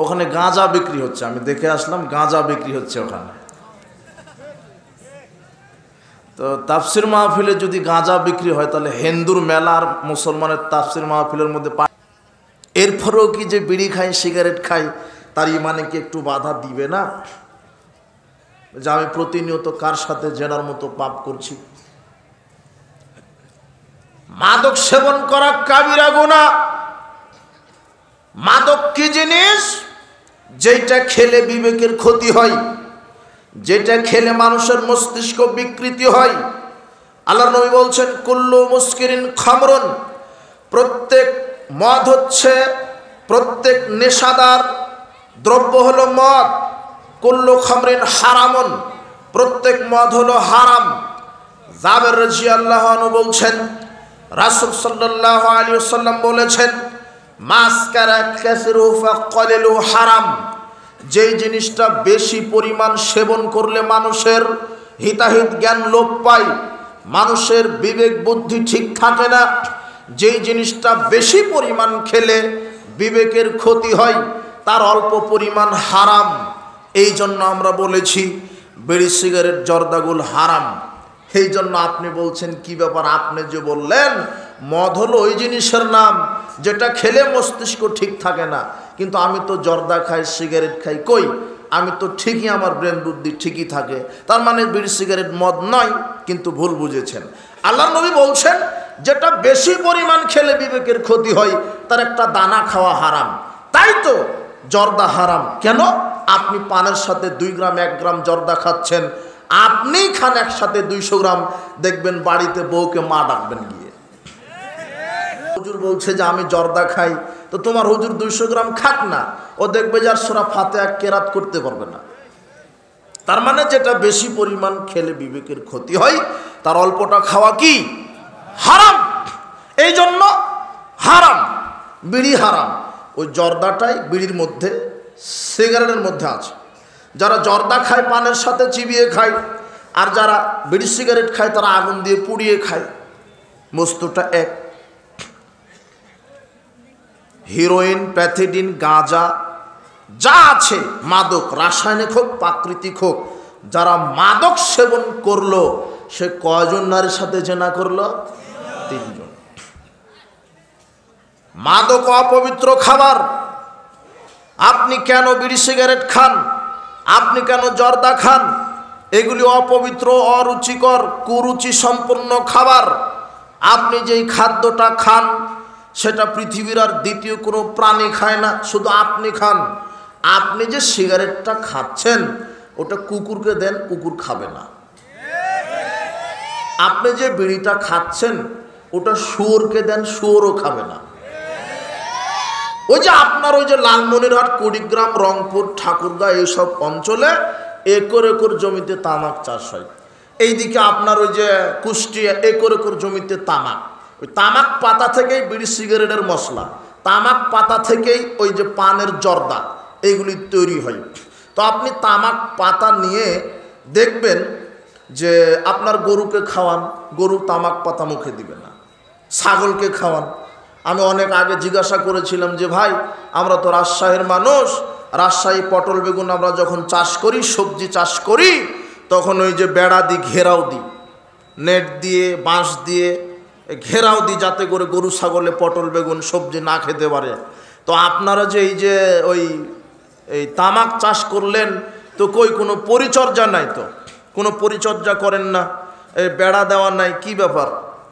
ওখানে গাঁজা বিক্রি হচ্ছে, আমি দেখে আসলাম গাঁজা বিক্রি হচ্ছে ওখানে। তো তাফসির মাহফিলে যদি গাঁজা বিক্রি হয় তাহলে হিন্দুর মেলা আর মুসলমানের তাফসির মাহফিলের মধ্যে এরপরেও কি যে বিড়ি খাই সিগারেট খাই তার ইমানে কি একটু বাধা দিবে না? যে আমি প্রতিনিয়ত কার সাথে জেনার মতো পাপ করছি। মাদক সেবন করা কাবিরা গুনাহ। মাদক কি জিনিস? যেটা খেলে বিবেকের ক্ষতি হয়, যেটা খেলে মানুষের মস্তিষ্ক বিকৃতি হয়। আল্লাহর নবী বলছেন কুল্লু মুস্কিরিন খামরুন, প্রত্যেক মদ হচ্ছে, প্রত্যেক নেশাদার দ্রব্য হলো মদ। কুল্লু খামরিন হারামুন, প্রত্যেক মদ হলো হারাম। জাবের রাদিয়াল্লাহু আনহু বলছেন রাসূল সাল্লাল্লাহু আলাইহি ওয়াসাল্লাম বলেছেন মাসকারা কাসিরু ফাকালিলু হারাম, যেই জিনিসটা বেশি পরিমাণ সেবন করলে মানুষের হিতাহিত জ্ঞান লোপ পায়, মানুষের বিবেক বুদ্ধি ঠিক থাকে না, যেই জিনিসটা বেশি পরিমাণ খেলে বিবেকের ক্ষতি হয়, তার অল্প পরিমাণ হারাম। এই জন্য আমরা বলেছি বিড়ি সিগারেট জর্দাগুল হারাম। এই জন্য আপনি বলছেন কি ব্যাপার, আপনি যে বললেন মদ হলো ওই জিনিসের নাম যেটা খেলে মস্তিষ্ক ঠিক থাকে না, কিন্তু আমি তো জর্দা খাই সিগারেট খাই, কই আমি তো ঠিকই, আমার ব্রেন বুদ্ধি ঠিকই থাকে। তার মানে বিড়ি সিগারেট মদ নয়, কিন্তু ভুল বুঝেছেন। আল্লাহর নবী বলছেন যেটা বেশি পরিমাণ খেলে বিবেকের ক্ষতি হয় তার একটা দানা খাওয়া হারাম। তাই তো জর্দা হারাম। কেন? আপনি পানের সাথে 2 গ্রাম 1 গ্রাম জর্দা খাচ্ছেন, আপনি খান একসাথে 200 গ্রাম, দেখবেন বাড়িতে বউকে মা ডাকবেন গিয়ে। হুজুর বলছে যে আমি জর্দা খাই, তো তোমার হুজুর 200 গ্রাম খাক না, ও দেখবে যে আর সূরা ফাতিহা কেরাত করতে পারবে না। তার মানে যেটা বেশি পরিমাণ খেলে বিবেকের ক্ষতি হয় তার অল্পটা খাওয়া কি হারাম। এই জন্য হারাম, বিড়ি হারাম। ওই জর্দাটাই বিড়ির মধ্যে, সিগারেটের মধ্যে আছে। যারা জর্দা খায় পানের সাথে চিবিয়ে খায়, আর যারা বিড়ি সিগারেট খায় তারা আগুন দিয়ে পুড়িয়ে খায়, বস্তুটা এক। হিরোইন, প্যাথিডিন, গাঁজা যা আছে মাদক, রাসায়নিক হোক প্রাকৃতিক হোক, যারা মাদক সেবন করলো সে কয়জন নারীর সাথে জেনা করলো? 3 জন। মাদক অপবিত্র খাবার। আপনি কেন বিড়ি সিগারেট খান, আপনি কেন জর্দা খান? এগুলি অপবিত্র, অরুচিকর, কুরুচি সম্পন্ন খাবার। আপনি যেই খাদ্যটা খান সেটা পৃথিবীর আর দ্বিতীয় কোনো প্রাণী খায় না, শুধু আপনি খান। আপনি যে সিগারেটটা খাচ্ছেন ওটা কুকুরকে দেন, কুকুর খাবে না। আপনি যে বিড়িটা খাচ্ছেন ওটা শুয়োরকে দেন, শুয়োরও খাবে না। ওই যে আপনার ওই যে লালমনিরহাট, কুড়িগ্রাম, রংপুর, ঠাকুরগাঁ এইসব অঞ্চলে একর একর জমিতে তামাক চাষ হয়। এইদিকে আপনার ওই যে কুষ্টিয়া একর একর জমিতে তামাক। ওই তামাক পাতা থেকেই বিড়ি সিগারেটের মশলা, তামাক পাতা থেকেই ওই যে পানের জর্দা, এইগুলি তৈরি হয়। তো আপনি তামাক পাতা নিয়ে দেখবেন যে আপনার গরুকে খাওয়ান, গরু তামাক পাতা মুখে দিবে না। ছাগলকে খাওয়ান। আমি অনেক আগে জিজ্ঞাসা করেছিলাম যে ভাই আমরা তো রাজশাহীর মানুষ, রাজশাহী পটল বেগুন আমরা যখন চাষ করি, সবজি চাষ করি, তখন ওই যে বেড়া দিই, ঘেরাও দিই, নেট দিয়ে বাঁশ দিয়ে ঘেরাও দিই যাতে করে গরু ছাগলে পটল বেগুন সবজি না খেতে পারে। তো আপনারা যে এই তামাক চাষ করলেন তো কই কোনো পরিচর্যা নাই, তো কোনো পরিচর্যা করেন না, এই বেড়া দেওয়া নাই, কি ব্যাপার?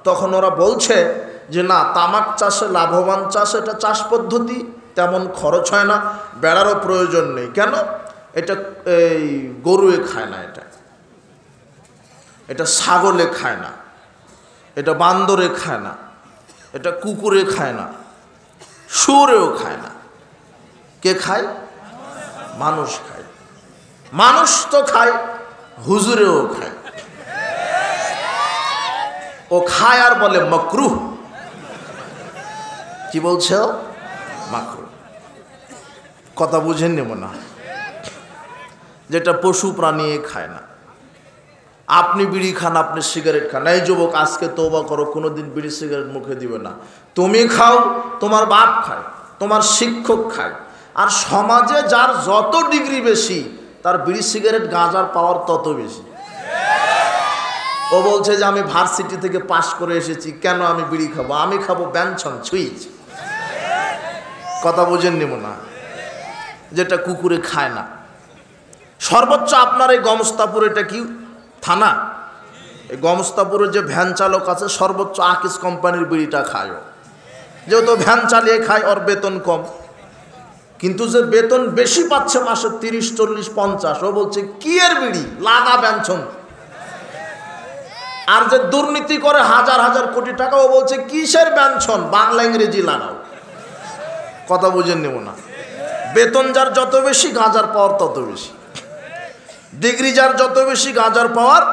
তখন ওরা বলছে যে না, তামাক চাষে লাভবান চাষ, এটা চাষ পদ্ধতি, তেমন খরচ হয় না, বেড়ারও প্রয়োজন নেই। কেন? এটা এই গরুয়ে খায় না, এটা ছাগলে খায় না, এটা বান্দরে খায় না, এটা কুকুরে খায় না, শুয়োরেও খায় না। কে খায়? মানুষ খায়। মানুষ তো খায়, হুজুরেও খায়। ও খায় আর বলে মাকরুহ। কি বলছে? মাকরুহ। কথা বুঝেননি মনে হয়? যেটা পশু প্রাণী খায় না। আপনি বিড়ি খান, আপনি সিগারেট খান। এই যুবক আজকে তওবা করো, কোনোদিন বিড়ি সিগারেট মুখে দিবে না। তুমি খাও, তোমার বাপ খায়, তোমার শিক্ষক খায়, আর সমাজে যার যত ডিগ্রি বেশি তার বিড়ি সিগারেট গাঁজার পাওয়ার তত বেশি। ও বলছে যে আমি ভার্সিটি থেকে পাশ করে এসেছি, কেন আমি বিড়ি খাবো? আমি খাবো ব্যঞ্জন সুইচ। কথা বুঝেননি মনে হয়? যেটা কুকুরে খায় না। সর্বোচ্চ আপনার এই গমস্তাপুর, এটা কি থানা? এই গমস্তাপুরের যে ভ্যান চালক আছে সর্বোচ্চ আকিস কোম্পানির বিড়িটা খায়। যেহেতু ভ্যান চালিয়ে খায়, ওর বেতন কম, কিন্তু যে বেতন বেশি পাচ্ছে মাসে 30, 40, 50, ও বলছে কি এর বিড়ি, লাগা ব্যঞ্জন। আর যে দুর্নীতি করে হাজার হাজার কোটি টাকা, ও বলছে কিসের ব্যঞ্জন, বাংলা ইংরেজি লাগাও। কথা বুঝেন নেব না? বেতন যার যত বেশি গাঁজার পাওয়ার তত বেশি, ডিগ্রি যার যত বেশি গাঁজার পাওয়ার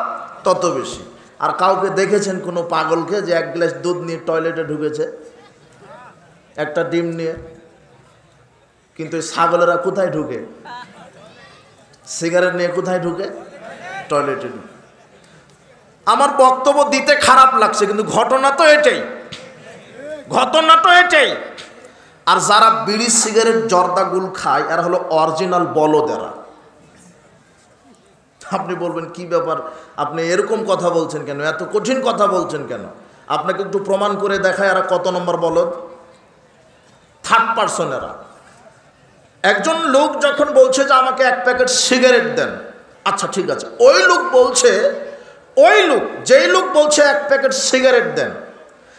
তত বেশি। আর কাউকে দেখেছেন কোনো পাগলকে যে এক গ্লাস দুধ নিয়ে টয়লেটে ঢুকেছে, একটা ডিম নিয়ে? কিন্তু ছাগলেরা কোথায় ঢুকে? সিগারেট নিয়ে কোথায় ঢুকে? টয়লেটে ঢুকে। আমার বক্তব্য দিতে খারাপ লাগছে, কিন্তু ঘটনা তো এটাই, ঘটনা তো এটাই। আর যারা বিড়ি সিগারেট জর্দাগুল খায় এরা হলো অরিজিনাল বলদেরা। আপনি বলবেন কি ব্যাপার, আপনি এরকম কথা বলছেন কেন, এত কঠিন কথা বলছেন কেন? আপনাকে একটু প্রমাণ করে দেখায় এরা কত নম্বর বলদ। থার্ড পারসন এরা। একজন লোক যখন বলছে যে আমাকে এক প্যাকেট সিগারেট দেন, আচ্ছা ঠিক আছে, ওই লোক বলছে, ওই লোক যেই লোক বলছে এক প্যাকেট সিগারেট দেন,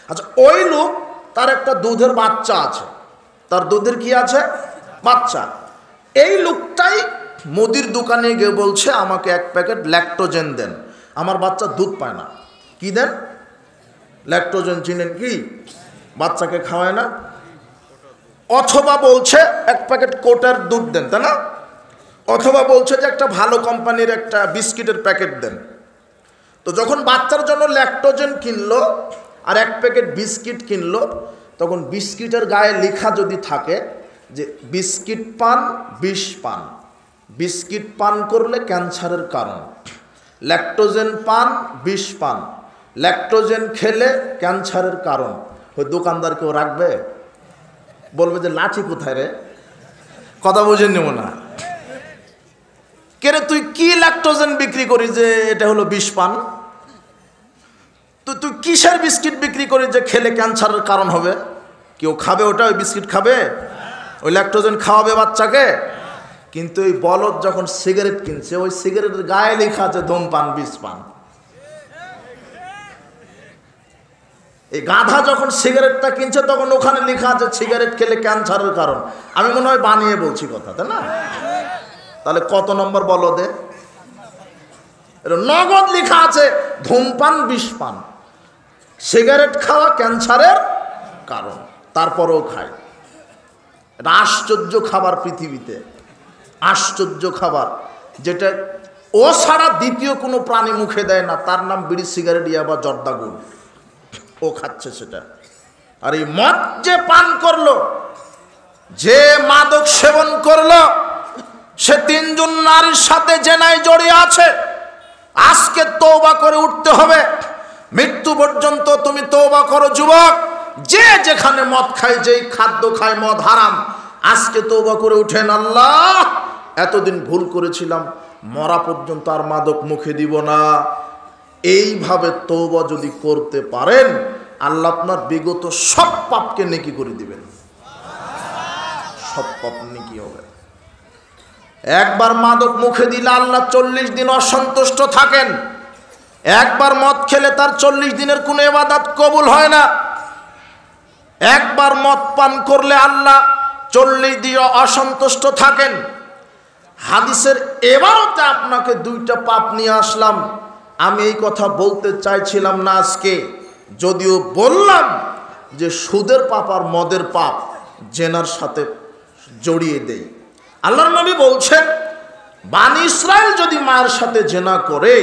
আচ্ছা ওই লোক তার একটা দুধের বাচ্চা আছে, তার দুধের কি আছে? বাচ্চা। এই লোকটাই মুদির দোকানে গিয়ে বলছে আমাকে এক প্যাকেট ল্যাকটোজেন দেন, আমার বাচ্চা দুধ পায় না। কি দেন? ল্যাকটোজেন, চিনেন কি? বাচ্চাকে খাওয়ায় না। অথবা বলছে এক প্যাকেট কোটার দুধ দেন, তাই না? অথবা বলছে যে একটা ভালো কোম্পানির একটা বিস্কিটের প্যাকেট দেন। তো যখন বাচ্চার জন্য ল্যাকটোজেন কিনলো আর এক প্যাকেট বিস্কিট কিনলো, তখন বিস্কিটের গায়ে লেখা যদি থাকে যে বিস্কিট পান বিষ পান, বিস্কিট পান করলে ক্যান্সারের কারণ, ল্যাকটোজেন পান বিষ পান, ল্যাকটোজেন খেলে ক্যান্সারের কারণ, ওই দোকানদার কেউ রাখবে? বলবে যে লাঠি কোথায় রে? কথা বুঝে নেব না? কে রে তুই কি ল্যাকটোজেন বিক্রি করিস যে এটা হলো বিষ পান? তুই কিসের বিস্কিট বিক্রি করিস যে খেলে ক্যান্সারের কারণ হবে? কেউ খাবে ওটা? ওই বিস্কিট খাবে? ওই ল্যাকটোজেন খাওয়াবে বাচ্চাকে? কিন্তু ওই বলদ যখন সিগারেট কিনছে, ওই সিগারেটের গায়ে লেখা আছে ধূমপান বিষ পান। এই গাধা যখন সিগারেটটা কিনছে তখন ওখানে লেখা আছে সিগারেট খেলে ক্যান্সারের কারণ। আমি মনে হয় বানিয়ে বলছি কথা, তাই না? তাহলে কত নম্বর বলদে? নগদ লেখা আছে ধূমপান বিষ পান, সিগারেট খাওয়া ক্যান্সারের কারণ, তারপরেও খায়। এটা আশ্চর্য খাবার পৃথিবীতে, আশ্চর্য খাবার, যেটা ও ছাড়া দ্বিতীয় কোনো প্রাণী মুখে দেয় না। তার নাম বিড়ি সিগারেট ইয়াবা জর্দাগুল, ও খাচ্ছে সেটা। আর এই মদ যে পান করলো, যে মাদক সেবন করলো, সে 3 জন নারীর সাথে জেনায় জড়িয়ে আছে। আজকে তওবা করে উঠতে হবে, মৃত্যু পর্যন্ত তুমি তওবা করো যুবক। যে যেখানে মদ খায়, যেই খাদ্য খায় মদ হারাম, আজকে তওবা করে উঠেন, আল্লাহ এতদিন ভুল করেছিলাম, মরা পর্যন্ত আর মাদক মুখে দিব না। এইভাবে তওবা যদি করতে পারেন, আল্লাহ আপনার বিগত সব পাপকে নেকি করে দিবেন, সব পাপ নেকি হবে। একবার মাদক মুখে দিলে আল্লাহ 40 দিন অসন্তুষ্ট থাকেন। একবার মদ খেলে তার 40 দিনের কোনো ইবাদত কবুল হয় না। একবার মদ পান করলে আল্লাহ 40 দিন অসন্তুষ্ট থাকেন। হাদিসের এবারতে আপনাকে 2টা পাপ নিয়ে আসলাম। আমি এই কথা বলতে চাইছিলাম না আজকে, যদিও বললাম যে সুদের পাপ আর মদের পাপ জেনার সাথে জড়িয়ে দেই। আল্লাহর নবী বলছেন, বানি ইসরাইল যদি মায়ের সাথে জেনা করে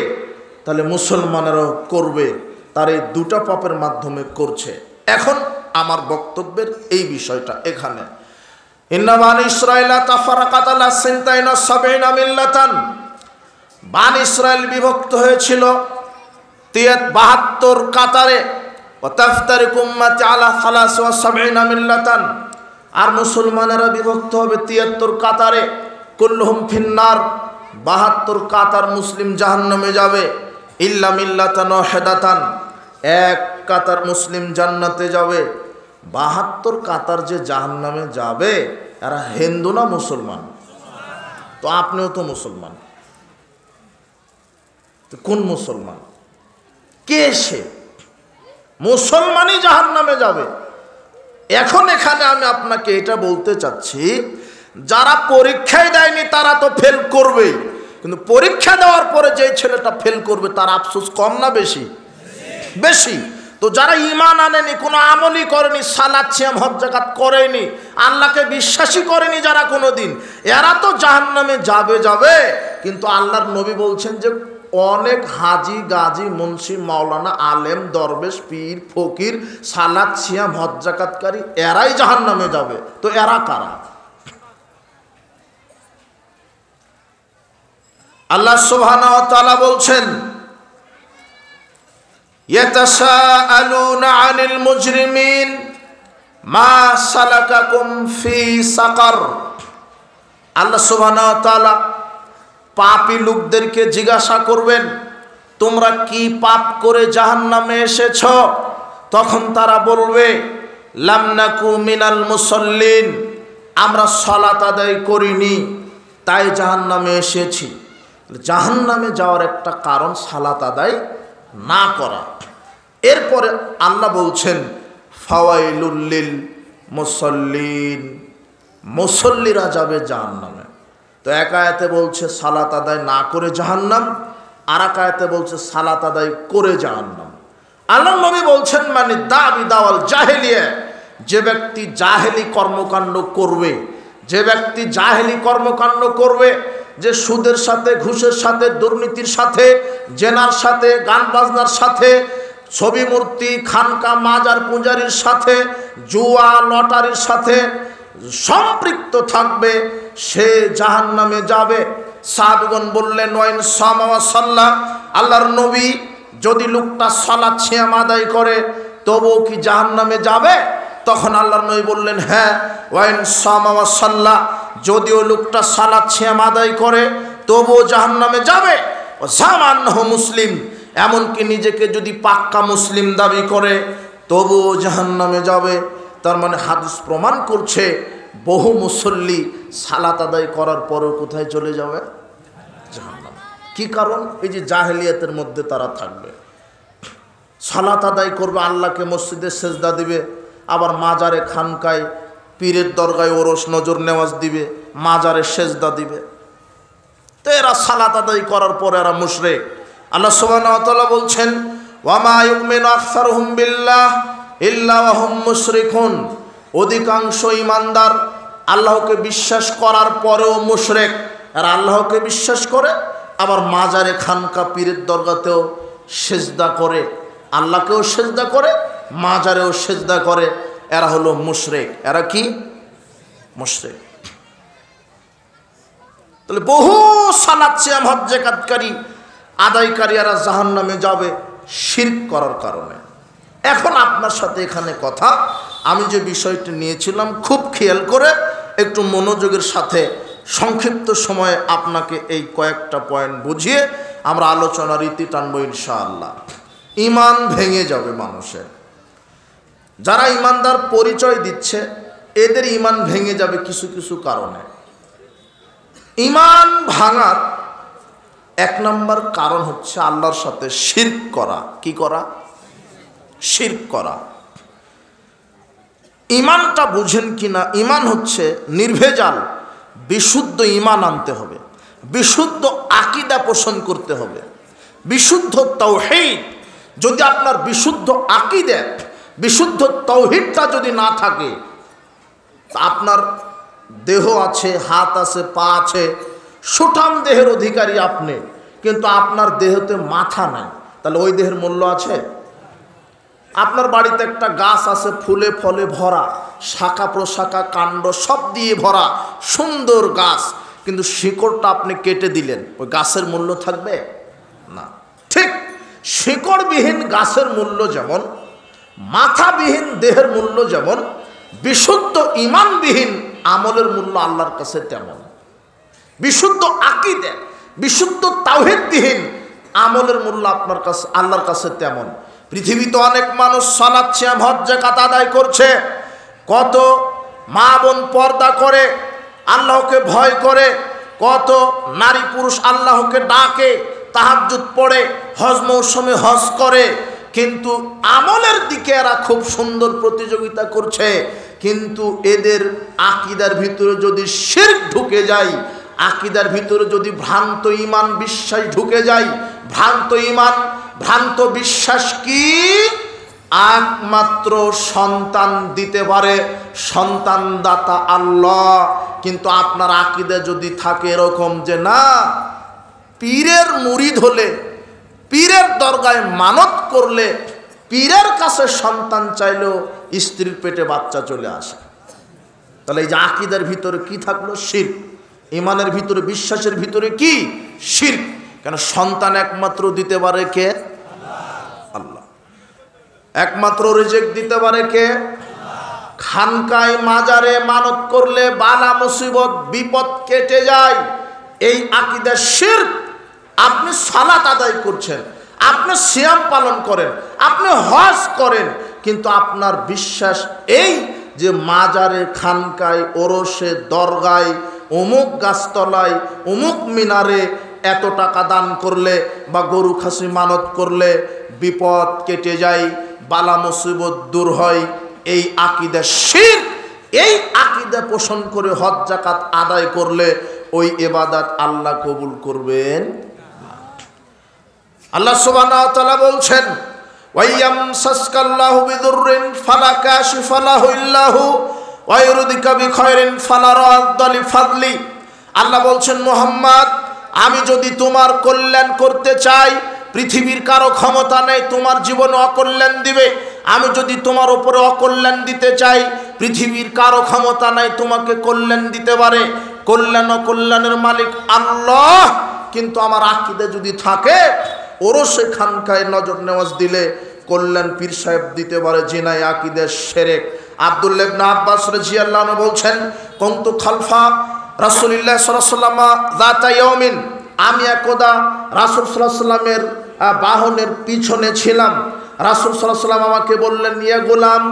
তাহলে মুসলমানেরাও করবে। তার এই 2টা পাপের মাধ্যমে করছে। এখন আমার বক্তব্যের এই বিষয়টা এখানে, ইন্না বানি ইসরাইলা তাফারাকাত আলা 72 মিল্লাতান। বানি ইসরাইল বিভক্ত হয়েছিল 72 কাতারে। ওয়া তাফতারিকু উম্মতি আলা 73 মিল্লাতান। আর মুসলমানেরা বিভক্ত হবে 73 কাতারে, কুল্লুহুম ফিন্নার, 72 কাতার মুসলিম জাহান্নামে যাবে, ইল্লা মিল্লাতান ওয়াহিদাতান, এক কাতার মুসলিম জান্নাতে যাবে। 72 কাতার যে জাহান্নামে যাবে এরা হিন্দু না মুসলমান? তো আপনিও তো মুসলমান, তো কোন মুসলমান? কে সে? মুসলমানই জাহান্নামে যাবে। এখন এখানে আমি আপনাকে এটা বলতে চাচ্ছি, যারা পরীক্ষায় দেয়নি তারা তো ফেল করবেই, কিন্তু পরীক্ষা দেওয়ার পরে যে ছেলেটা ফেল করবে তার আফসোস কম না বেশি? বেশি। তো যারা ঈমান আনেনি, কোনো আমলই করেনি, সালাত সিয়াম হজ যাকাত করেনি, আল্লাহকে বিশ্বাসই করেনি যারা কোনোদিন, এরা তো জাহান্নামে যাবে। কিন্তু আল্লাহর নবী বলছেন যে অনেক হাজি গাজী মুন্সি মাওলানা আলেম দরবেশ পীর ফকির সালাত সিয়াম হজ যাকাতকারী এরাই জাহান্নামে যাবে। তো এরা কারা? আল্লাহ সুবহানাহু ওয়া তাআলা বলছেন, ইয়াতাসাআলুনা আনিল মুজরিমিন মা সালাকাকুম ফি সাকার। আল্লাহ সুবহানাহু ওয়া তাআলা পাপী লোকদেরকে জিজ্ঞাসা করবেন, তোমরা কি পাপ করে জাহান্নামে এসেছ? তখন তারা বলবে, লাম নাকু মিনাল মুসাল্লিন, আমরা সালাত আদায় করিনি তাই জাহান্নামে এসেছি। জাহান্নামে যাওয়ার একটা কারণ সালাত আদায় না করা। এরপরে আল্লাহ বলছেন, ফাওয়াইলুল লিল মুসাল্লিন, মুসল্লিরা যাবে জাহান্নামে। তো এক আয়াতে বলছে সালাত আদায় না করে জাহান্নাম, আর এক আয়াতে বলছে সালাত আদায় করে জাহান্নাম। আল্লাহ নবী বলছেন, মানে দাবি দাওয়াল জাহেলিয়া, যে ব্যক্তি জাহেলি কর্মকাণ্ড করবে, যে ব্যক্তি জাহেলি কর্মকাণ্ড করবে, যে সুদের সাথে ঘুষের সাথে দুর্নীতির সাথে জেনার সাথে গান বাজনার সাথে ছবি মূর্তি খানকা মাজার পূজারির সাথে জুয়া লটারির সাথে সম্পৃক্ত থাকবে, সে জাহান্নামে যাবে। সাহাবীগণ বললেন, ওয়াইন সামা ওয়া সাল্লা, আল্লাহর নবী যদি লোকটা সালাত সিয়াম আদায় করে তবুও কি জাহান্নামে যাবে? তখন আল্লাহর নবী বললেন, হ্যাঁ, ওয়াইন সামা ওয়া সাল্লা, যদিও লোকটা সালাত সিয়াম আদায় করে তবুও জাহান্নামে যাবে। ও জামান্নাহু মুসলিম, এমনকি নিজেকে যদি পাক্কা মুসলিম দাবি করে তবুও জাহান্নামে যাবে। তার মানে হাদিস প্রমাণ করছে বহু মুসল্লি সালাত আদায় করার পরেও কোথায় চলে যাবে? জাহান্নামে। কি কারণ? এই যে জাহেলিয়াতের মধ্যে তারা থাকবে, সালাত আদায় করবে, আল্লাহকে মসজিদে সেজদা দিবে, আবার মাজারে খানকায় পীরের দরগায় ওরস নজর নেওয়াজ দিবে, মাজারে সেজদা দিবে। তো এরা সালাত আদায় করার পরে এরা মুশরিক। আল্লাহ সুবহানাহু ওয়া তাআলা বলছেন, ওয়া মা ইউমিনু আকসারুহুম বিল্লাহ ইল্লা ওয়া হুম মুশরিকুন, অধিকাংশ ঈমানদার আল্লাহকে বিশ্বাস করার পরেও মুশরিক। আর আল্লাহকে বিশ্বাস করে আবার মাজারে খানকা পীরের দরগাতেও সেজদা করে, আল্লাহকেও সেজদা করে মাজারেও সেজদা করে, এরা হলো মুশরিক। এরা কি? মুশরিক। তাহলে বহু সালাত সিয়াম হজ যাকাতকারী আদায়কারী এরা জাহান্নামে যাবে শিরক করার কারণে। এখন আপনার সাথে এখানে কথা, আমি যে বিষয়টি নিয়েছিলাম খুব খেয়াল করে একটু মনোযোগের সাথে সংক্ষিপ্ত সময়ে আপনাকে এই কয়েকটা পয়েন্ট বুঝিয়ে আমরা আলোচনার রীতি টানবো ইনশাআল্লাহ। ঈমান ভেঙে যাবে মানুষের, যারা ঈমানদার পরিচয় দিচ্ছে এদের ঈমান ভেঙে যাবে কিছু কিছু কারণে। ঈমান ভাঙার এক নম্বর কারণ হচ্ছে আল্লাহর সাথে শিরক করা। কি করা? শিরক করা। ঈমানটা বুঝেন কিনা? ঈমান হচ্ছে নির্ভেজাল বিশুদ্ধ ঈমান আনতে হবে, বিশুদ্ধ আকীদা পোষণ করতে হবে, বিশুদ্ধ তাওহীদ। যদি আপনার বিশুদ্ধ আকীদা বিশুদ্ধ তাওহীদটা যদি না থাকে, আপনার দেহ আছে, হাত আছে, পা আছে, সুঠাম দেহের অধিকারী আপনি, কিন্তু আপনার দেহতে মাথা নাই, তাহলে ওই দেহের মূল্য আছে? আপনার বাড়িতে একটা গাছ আছে ফুলে ফলে ভরা, শাখা প্রশাখা কাণ্ড সব দিয়ে ভরা, সুন্দর গাছ, কিন্তু শিকড়টা আপনি কেটে দিলেন, ওই গাছের মূল্য থাকবে না। ঠিক শিকড়বিহীন গাছের মূল্য যেমন, মাথাবিহীন দেহের মূল্য যেমন, বিশুদ্ধ ঈমানবিহীন আমলের মূল্য আল্লাহর কাছে তেমন। বিশুদ্ধ আকীদা, বিশুদ্ধ তাওহীদবিহীন আমলের মূল্য আপনার কাছে, আল্লাহর কাছে তেমন। পৃথিবীতে অনেক মানুষ সালাত, সিয়াম, হজ, যাকাত আদায় করছে, কত মা বোন পর্দা করে, আল্লাহকে ভয় করে, কত নারী পুরুষ আল্লাহকে ডাকে, তাহাজ্জুদ পড়ে, হজ মৌসুমে হজ করে, কিন্তু আমলের দিকে এরা খুব সুন্দর প্রতিযোগিতা করছে। কিন্তু এদের আকীদার ভিতরে যদি শিরক ঢুকে যায়, আকীদার ভিতরে যদি ভ্রান্ত ঈমান বিশ্বাস ঢুকে যায়, ভ্রান্ত ঈমান ভ্রান্ত বিশ্বাস কি? একমাত্র সন্তান দিতে পারে সন্তান দাতা আল্লাহ। কিন্তু আপনার আকীদা যদি থাকে এরকম যে না, পীরের মুরিদ হলে, পীরের দরগায় মানত করলে, পীরের কাছে সন্তান চাইলেও স্ত্রীর পেটে বাচ্চা চলে আসে, তাহলে এই যে আকীদার ভিতরে কি থাকলো? শিরক। ঈমানের ভিতরে, বিশ্বাসের ভিতরে কি? শিরক। কেন? সন্তান একমাত্র দিতে পারে কে? আল্লাহ। একমাত্র রিজিক দিতে পারে কে? খানকায় মাজারে মানত করলে বালা মুসিবত বিপদ কেটে যায়, এই আকীদা শিরক। আপনি সালাত আদায় করছেন, আপনি সিয়াম পালন করেন, আপনি হজ করেন, কিন্তু আপনার বিশ্বাস এই যে মাজারে, খানকায়, ওরসে, দরগায়, অমুক গাছতলায়, অমুক মিনারে এত টাকা দান করলে বা গরু খাসি মানত করলে বিপদ কেটে যায়, বালা মুসিবত দূর হয়, এই আকীদা শিরক। এই আকীদা পোষণ করে হজ যাকাত আদায় করলে ওই ইবাদত আল্লাহ কবুল করবেন। আল্লাহ সুবহানাহু ওয়া তাআলা বলছেন, ওয়াইয়ামসাসকাল্লাহু বিদুররিন ফালা কাশিফা লাহু ইল্লাহু ওয়া ইউরিদুকা বিখাইরিন ফালা রাদ্দা লিফাদলি। আল্লাহ বলছেন, মুহাম্মদ, আমি যদি তোমার কল্যাণ করতে চাই, পৃথিবীর কারো ক্ষমতা নেই তোমার জীবনে অকল্যাণ দিবে। আমি যদি তোমার উপরে অকল্যাণ দিতে চাই, পৃথিবীর কারো ক্ষমতা নাই তোমাকে কল্যাণ দিতে পারে। কল্যাণ অকল্যাণের মালিক আল্লাহ। কিন্তু আমার আকীদা যদি থাকে, ওরসে খানকায় নজর নেওয়াজ দিলে কল্যাণ পীর সাহেব দিতে পারে, জিনাই আকীদা শিরক। আব্দুল্লাহ ইবনে আব্বাস রাদিয়াল্লাহু আনহু বলছেন, কুনতু খালফা রাসূলুল্লাহ সাল্লাল্লাহু আলাইহি ওয়াসাল্লাম যাতা ইয়াউমিন, আমি একদা রাসূল সাল্লাল্লাহু আলাইহি ওয়াসাল্লামের বাহনের পিছনে ছিলাম। রাসূল সাল্লাল্লাহু আলাইহি ওয়াসাল্লাম আমাকে বললেন, ইয়া গোলাম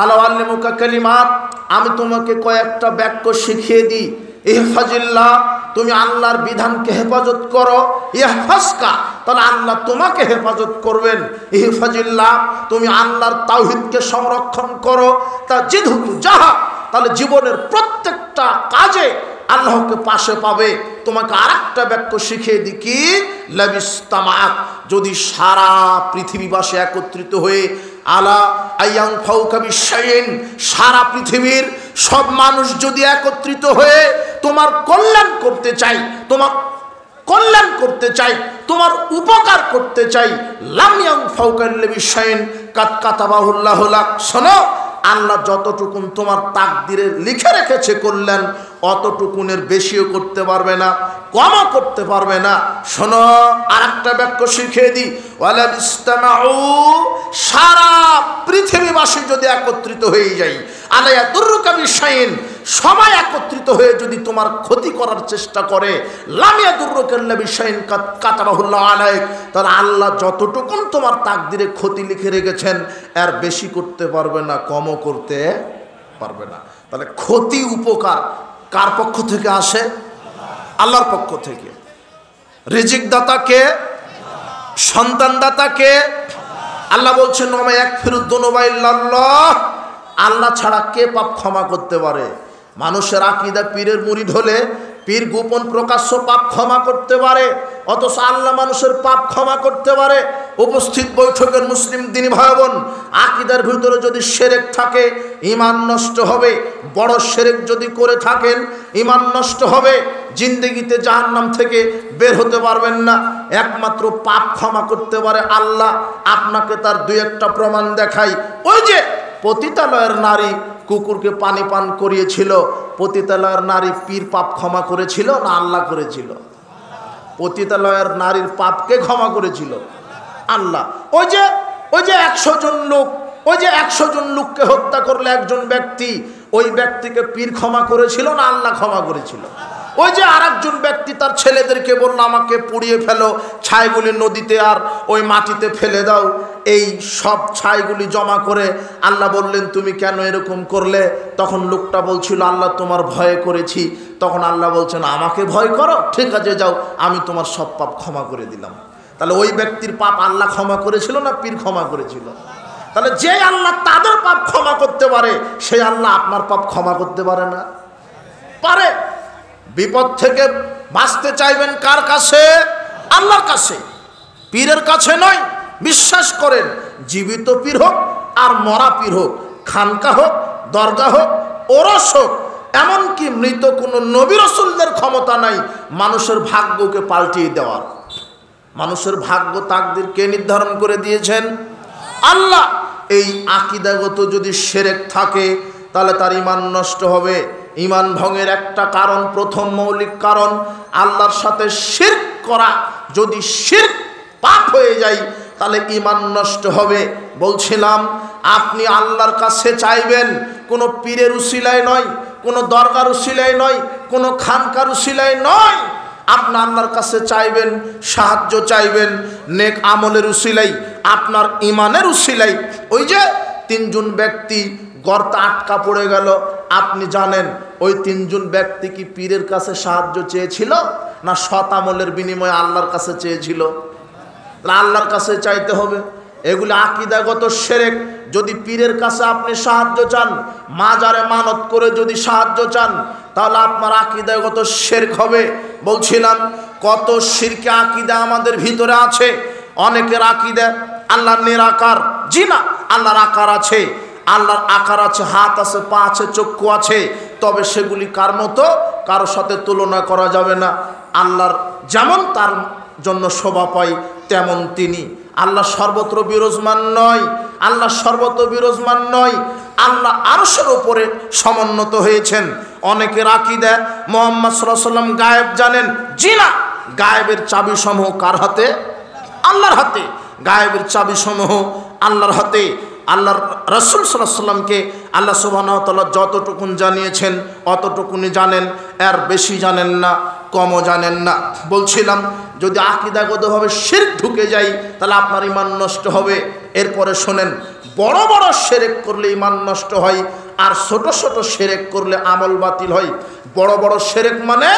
আলা আল্লিমুকা কালিমাত, আমি তোমাকে কয়েকটা বাক্য শিখিয়ে দিই। ইহফাজিল্লাহ, তুমি আল্লাহর বিধানকে হেফাজত করো। ইহফাজকা, তাহলে আল্লাহ তোমাকে হেফাজত করবেন। ইহফাজিল্লাহ, তুমি আল্লাহর তাওহীদকে সংরক্ষণ করো। তা জিদহু জাহা, তাহলে জীবনের প্রত্যেকটা কাজে আল্লাহকে পাশে পাবে। তোমাকে আরেকটা বাক্য শিখিয়ে দিই, কি? লাবিস্তামাআত, যদি সারা পৃথিবীবাসী একত্রিত হয়ে আলা আইয়াং ফাউকা বিশাইন, সারা পৃথিবীর সব মানুষ যদি একত্রিত হয়ে তোমার কল্যাণ করতে চাই, তোমার কল্যাণ করতে চাই, তোমার উপকার করতে চাই, লাম ইয়াং ফাউকা বিশাইন কাত কাতাবাহুল্লাহু লাক। শোনো, আল্লাহ যতটুকুন তোমার তাকদিরে লিখে রেখেছে কল্যাণ, অতটুকুনের বেশিও করতে পারবে না, কমও করতে পারবে না। শোনো, আরেকটা বাক্য শিখিয়ে দিই, ওয়ালা বিস্তামাউ, সারা পৃথিবীবাসী যদি একত্রিত হয়ে যায়, আলাইয়া দুররুকা বিশাইন, সবাই একত্রিত হয়ে যদি তোমার ক্ষতি করার চেষ্টা করে, লামিয়া দুররুকা বিশাইন কাতাবাহুল্লাহু আলাইক, তাহলে আল্লাহ যতটুকুন তোমার তাকদিরে ক্ষতি লিখে রেখেছেন এর বেশি করতে পারবে না, কমও করতে পারবে না। তাহলে ক্ষতি উপকার কার পক্ষ থেকে আসে? আল্লাহর পক্ষ থেকে। রিজিক দাতা কে? সন্তান দাতা কে? আল্লাহ বলছেন, ওয়া ইয়াগফিরুদ যুনুবা ইল্লাল্লাহ, আল্লাহ ছাড়া কে পাপ ক্ষমা করতে পারে? মানুষের আকীদা পীরের মুরিদ হলে পীর গোপন প্রকাশ্য পাপ ক্ষমা করতে পারে, অথচ আল্লাহ মানুষের পাপ ক্ষমা করতে পারে। উপস্থিত বৈঠকের মুসলিম দিনী ভাই বোন, আকীদার ভিতরে যদি শিরক থাকে ঈমান নষ্ট হবে। বড় শিরক যদি করে থাকেন ঈমান নষ্ট হবে, জিন্দেগিতে জাহান্নাম থেকে বের হতে পারবেন না। একমাত্র পাপ ক্ষমা করতে পারে আল্লাহ। আপনাকে তার দুই একটা প্রমাণ দেখাই। ওই যে পতিতালয়ের নারী কুকুরকে পানি পান করিয়েছিল, পতিতালয়ের নারী পীর পাপ ক্ষমা করেছিল না আল্লাহ করেছিল? পতিতালয়ের নারীর পাপকে ক্ষমা করেছিল আল্লাহ। ওই যে 100 জন লোক, ওই যে 100 জন লোককে হত্যা করলে একজন ব্যক্তি, ওই ব্যক্তিকে পীর ক্ষমা করেছিল না আল্লাহ ক্ষমা করেছিল? ওই যে আরেকজন ব্যক্তি তার ছেলেদেরকে বলল আমাকে পুড়িয়ে ফেলো, ছাইগুলি নদীতে আর ওই মাটিতে ফেলে দাও, এই সব ছাইগুলি জমা করে আল্লাহ বললেন তুমি কেন এরকম করলে? তখন লোকটা বলছিল আল্লাহ তোমার ভয়ে করেছি। তখন আল্লাহ বলছেন আমাকে ভয় করো, ঠিক আছে যাও, আমি তোমার সব পাপ ক্ষমা করে দিলাম। তাহলে ওই ব্যক্তির পাপ আল্লাহ ক্ষমা করেছিল না পীর ক্ষমা করেছিল? তাহলে যে আল্লাহ তাদের পাপ ক্ষমা করতে পারে সেই আল্লাহ আপনার পাপ ক্ষমা করতে পারে না? পারে। বিপদ থেকে বাঁচতে চাইবেন কার কাছে? আল্লাহর কাছে, পীরের কাছে নয়। বিশ্বাস করেন, জীবিত পীর হোক আর মরা পীর হোক, খানকা হোক, দরগা হোক, ওরস হোক, এমনকি মৃত কোনো নবী রাসূলদের ক্ষমতা নাই মানুষের ভাগ্যকে পাল্টিয়ে দেওয়ার। মানুষের ভাগ্য তাকদীর কে নির্ধারণ করে দিয়েছেন? আল্লাহ। এই আকীদাগত যদি শিরক থাকে তাহলে তার ঈমান নষ্ট হবে। ঈমান ভঙ্গের একটা কারণ, প্রথম মৌলিক কারণ আল্লাহর সাথে শিরক করা। যদি শিরক পাপ হয়ে যায় তাহলে ঈমান নষ্ট হবে। বলছিলাম আপনি আল্লাহর কাছে চাইবেন কোনো পীরের উসিলায় নয়, কোনো দরগার উসিলায় নয়, কোনো খানকার উসিলায় নয়। আপনি আল্লাহর কাছে চাইবেন, সাহায্য চাইবেন নেক আমলের উসিলাই, আপনার ঈমানের উসিলাই। ওই যে তিনজন ব্যক্তি গর্তে আটকা পড়ে গেল, আপনি জানেন ওই তিনজন ব্যক্তি কি পীরের কাছে সাহায্য চেয়েছিল না সৎ আমলের বিনিময়ে আল্লাহর কাছে চেয়েছিল? আল্লাহর কাছে চাইতে হবে। এগুলো আকীদাগত শিরক। যদি পীরের কাছে আপনি সাহায্য চান, মাজারে মানত করে যদি সাহায্য চান, তাহলে আপনার আকীদাগত শিরক হবে। বলছিলাম কত শিরকে আকীদা আমাদের ভিতরে আছে। অনেকের আকীদা আল্লাহর নিরাকার। জি না, আল্লাহর আকার আছে, আল্লাহর আকার আছে, হাত আছে, পা আছে, চক্ষু আছে, তবে সেগুলি কার মতো? কারোর সাথে তুলনা করা যাবে না। আল্লাহর যেমন তার জন্য শোভা পায় তেমন তিনি। আল্লাহ সর্বত্র বিরাজমান নয়, আল্লাহ সর্বত্র বিরাজমান নয়, আল্লাহ আরশের উপরে সমুন্নত হয়েছেন। অনেকের আকীদা মুহাম্মদ সাল্লাল্লাহু আলাইহি ওয়াসাল্লাম গায়েব জানেন। জি না, গায়েবের চাবি সমূহ কার হাতে? আল্লাহর হাতে। গায়েবের চাবি সমূহ আল্লাহর হাতে। আল্লাহর রাসূল সাল্লাল্লাহু আলাইহি ওয়াসাল্লামকে আল্লাহ সুবহানাহু ওয়া তাআলা যতটুকুন জানিয়েছেন অতটুকুনি জানেন, এর বেশি জানেন না, কমও জানেন না। বলছিলাম যদি আকীদাগতভাবে শিরক ঢুকে যায় তাহলে আপনার ঈমান নষ্ট হবে। এরপরে শোনেন, বড় বড় শিরক করলে ঈমান নষ্ট হয়, আর ছোট ছোট শিরক করলে আমল বাতিল হয়। বড় বড় শিরক মানে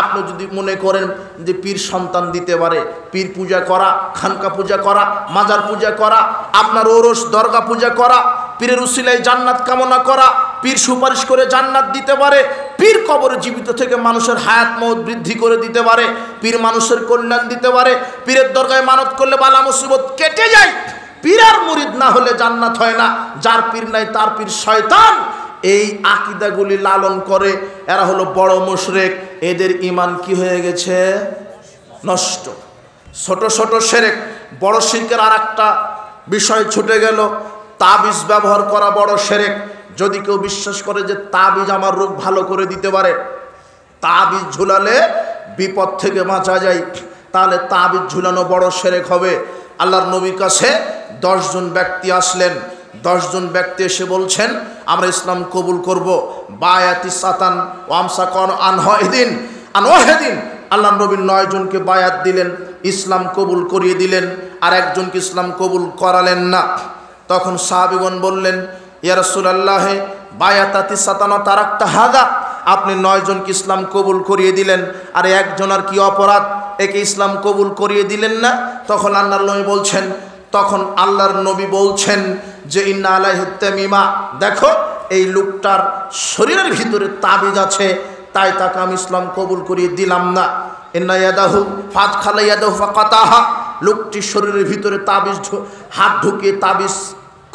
আপনি যদি মনে করেন যে পীর সন্তান দিতে পারে, পীর পূজা করা, খানকা পূজা করা, মাজার পূজা করা, আপনার ওরস দরগা পূজা করা, পীরের উসিলায় জান্নাত কামনা করা, পীর সুপারিশ করে জান্নাত দিতে পারে, পীর কবরে জীবিত থেকে মানুষের হায়াত মওত বৃদ্ধি করে দিতে পারে, পীর মানুষের কল্যাণ দিতে পারে, পীরের দরগায় মানত করলে বালা মুসিবত কেটে যায়। পীরের মুরিদ না হলে জান্নাত হয় না, যার পীর নাই তার পীর শয়তান। এই আকীদাগুলি লালন করে এরা হলো বড় মুশরিক। এদের ঈমান কি হয়ে গেছে? নষ্ট। ছোট ছোট শিরক। বড় শিরকের আর একটা বিষয় ছুটে গেল, তাবিজ ব্যবহার করা বড় শিরক। যদি কেউ বিশ্বাস করে যে তাবিজ আমার রোগ ভালো করে দিতে পারে, তাবিজ ঝুলালে বিপদ থেকে বাঁচা যায়, তাহলে তাবিজ ঝুলানো বড় শিরক হবে। আল্লাহর নবীর কাছে 10 জন ব্যক্তি আসলেন। 10 জন ব্যক্তি এসে বলছেন আমরা ইসলাম কবুল করব। বায়াতি সাতান ওয়ামসাকান আনওয়াহিদিন আনওয়াহিদিন। আল্লাহ নবী 9 জনকে বায়াত দিলেন, ইসলাম কবুল করিয়ে দিলেন, আর একজনকে ইসলাম কবুল করালেন না। তখন সাহাবীগণ বললেন ইয়া রাসূলুল্লাহ বায়াতাতি সাতানা তারাকতা হাদা, আপনি 9 জনকে ইসলাম কবুল করিয়ে দিলেন, আর একজনের কি অপরাধ, একে ইসলাম কবুল করিয়ে দিলেন না? তখন আল্লাহর নবী বলছেন, তখন আল্লাহর নবী বলছেন যে ইন্না আলাইহি তামিমা, দেখো এই লোকটার শরীরের ভিতরে তাবিজ আছে, তাই তাকে আমি ইসলাম কবুল করিয়ে দিলাম না। ইন্না ইয়াদাহু ফাদখালা ইয়াদাহু ফাকাতাহা, লোকটি শরীরের ভিতরে তাবিজ হাত ঢুকিয়ে তাবিজ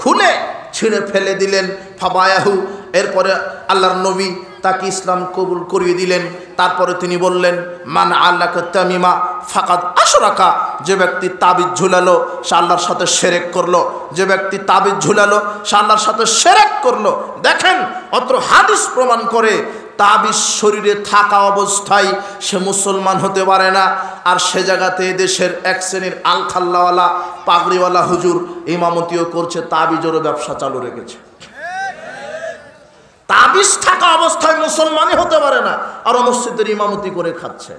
খুলে ছিঁড়ে ফেলে দিলেন। ফাবায়াহু, এরপরে আল্লাহর নবী তাকে ইসলাম কবুল করিয়ে দিলেন। তারপরে তিনি বললেন মান আল্লাকা তামিমা ফাকাদ আশরাকা, যে ব্যক্তি তাবিজ ঝুলালো সে আল্লাহর সাথে শিরক করলো। যে ব্যক্তি তাবিজ ঝুলালো সে আল্লাহর সাথে শিরক করলো। দেখেন অত্র হাদিস প্রমাণ করে তাবিজ শরীরে থাকা অবস্থায় সে মুসলমান হতে পারে না। আর সে জায়গাতে দেশের এক শ্রেণীর আলখাল্লাওয়ালা পাগড়িওয়ালা হুজুর ইমামতিও করছে, তাবিজেরও ব্যবসা চালু রেখেছে। তাবিজ থাকা অবস্থায় মুসলমানই হতে পারে না, আর মসজিদের ইমামতি করে খাচ্ছে।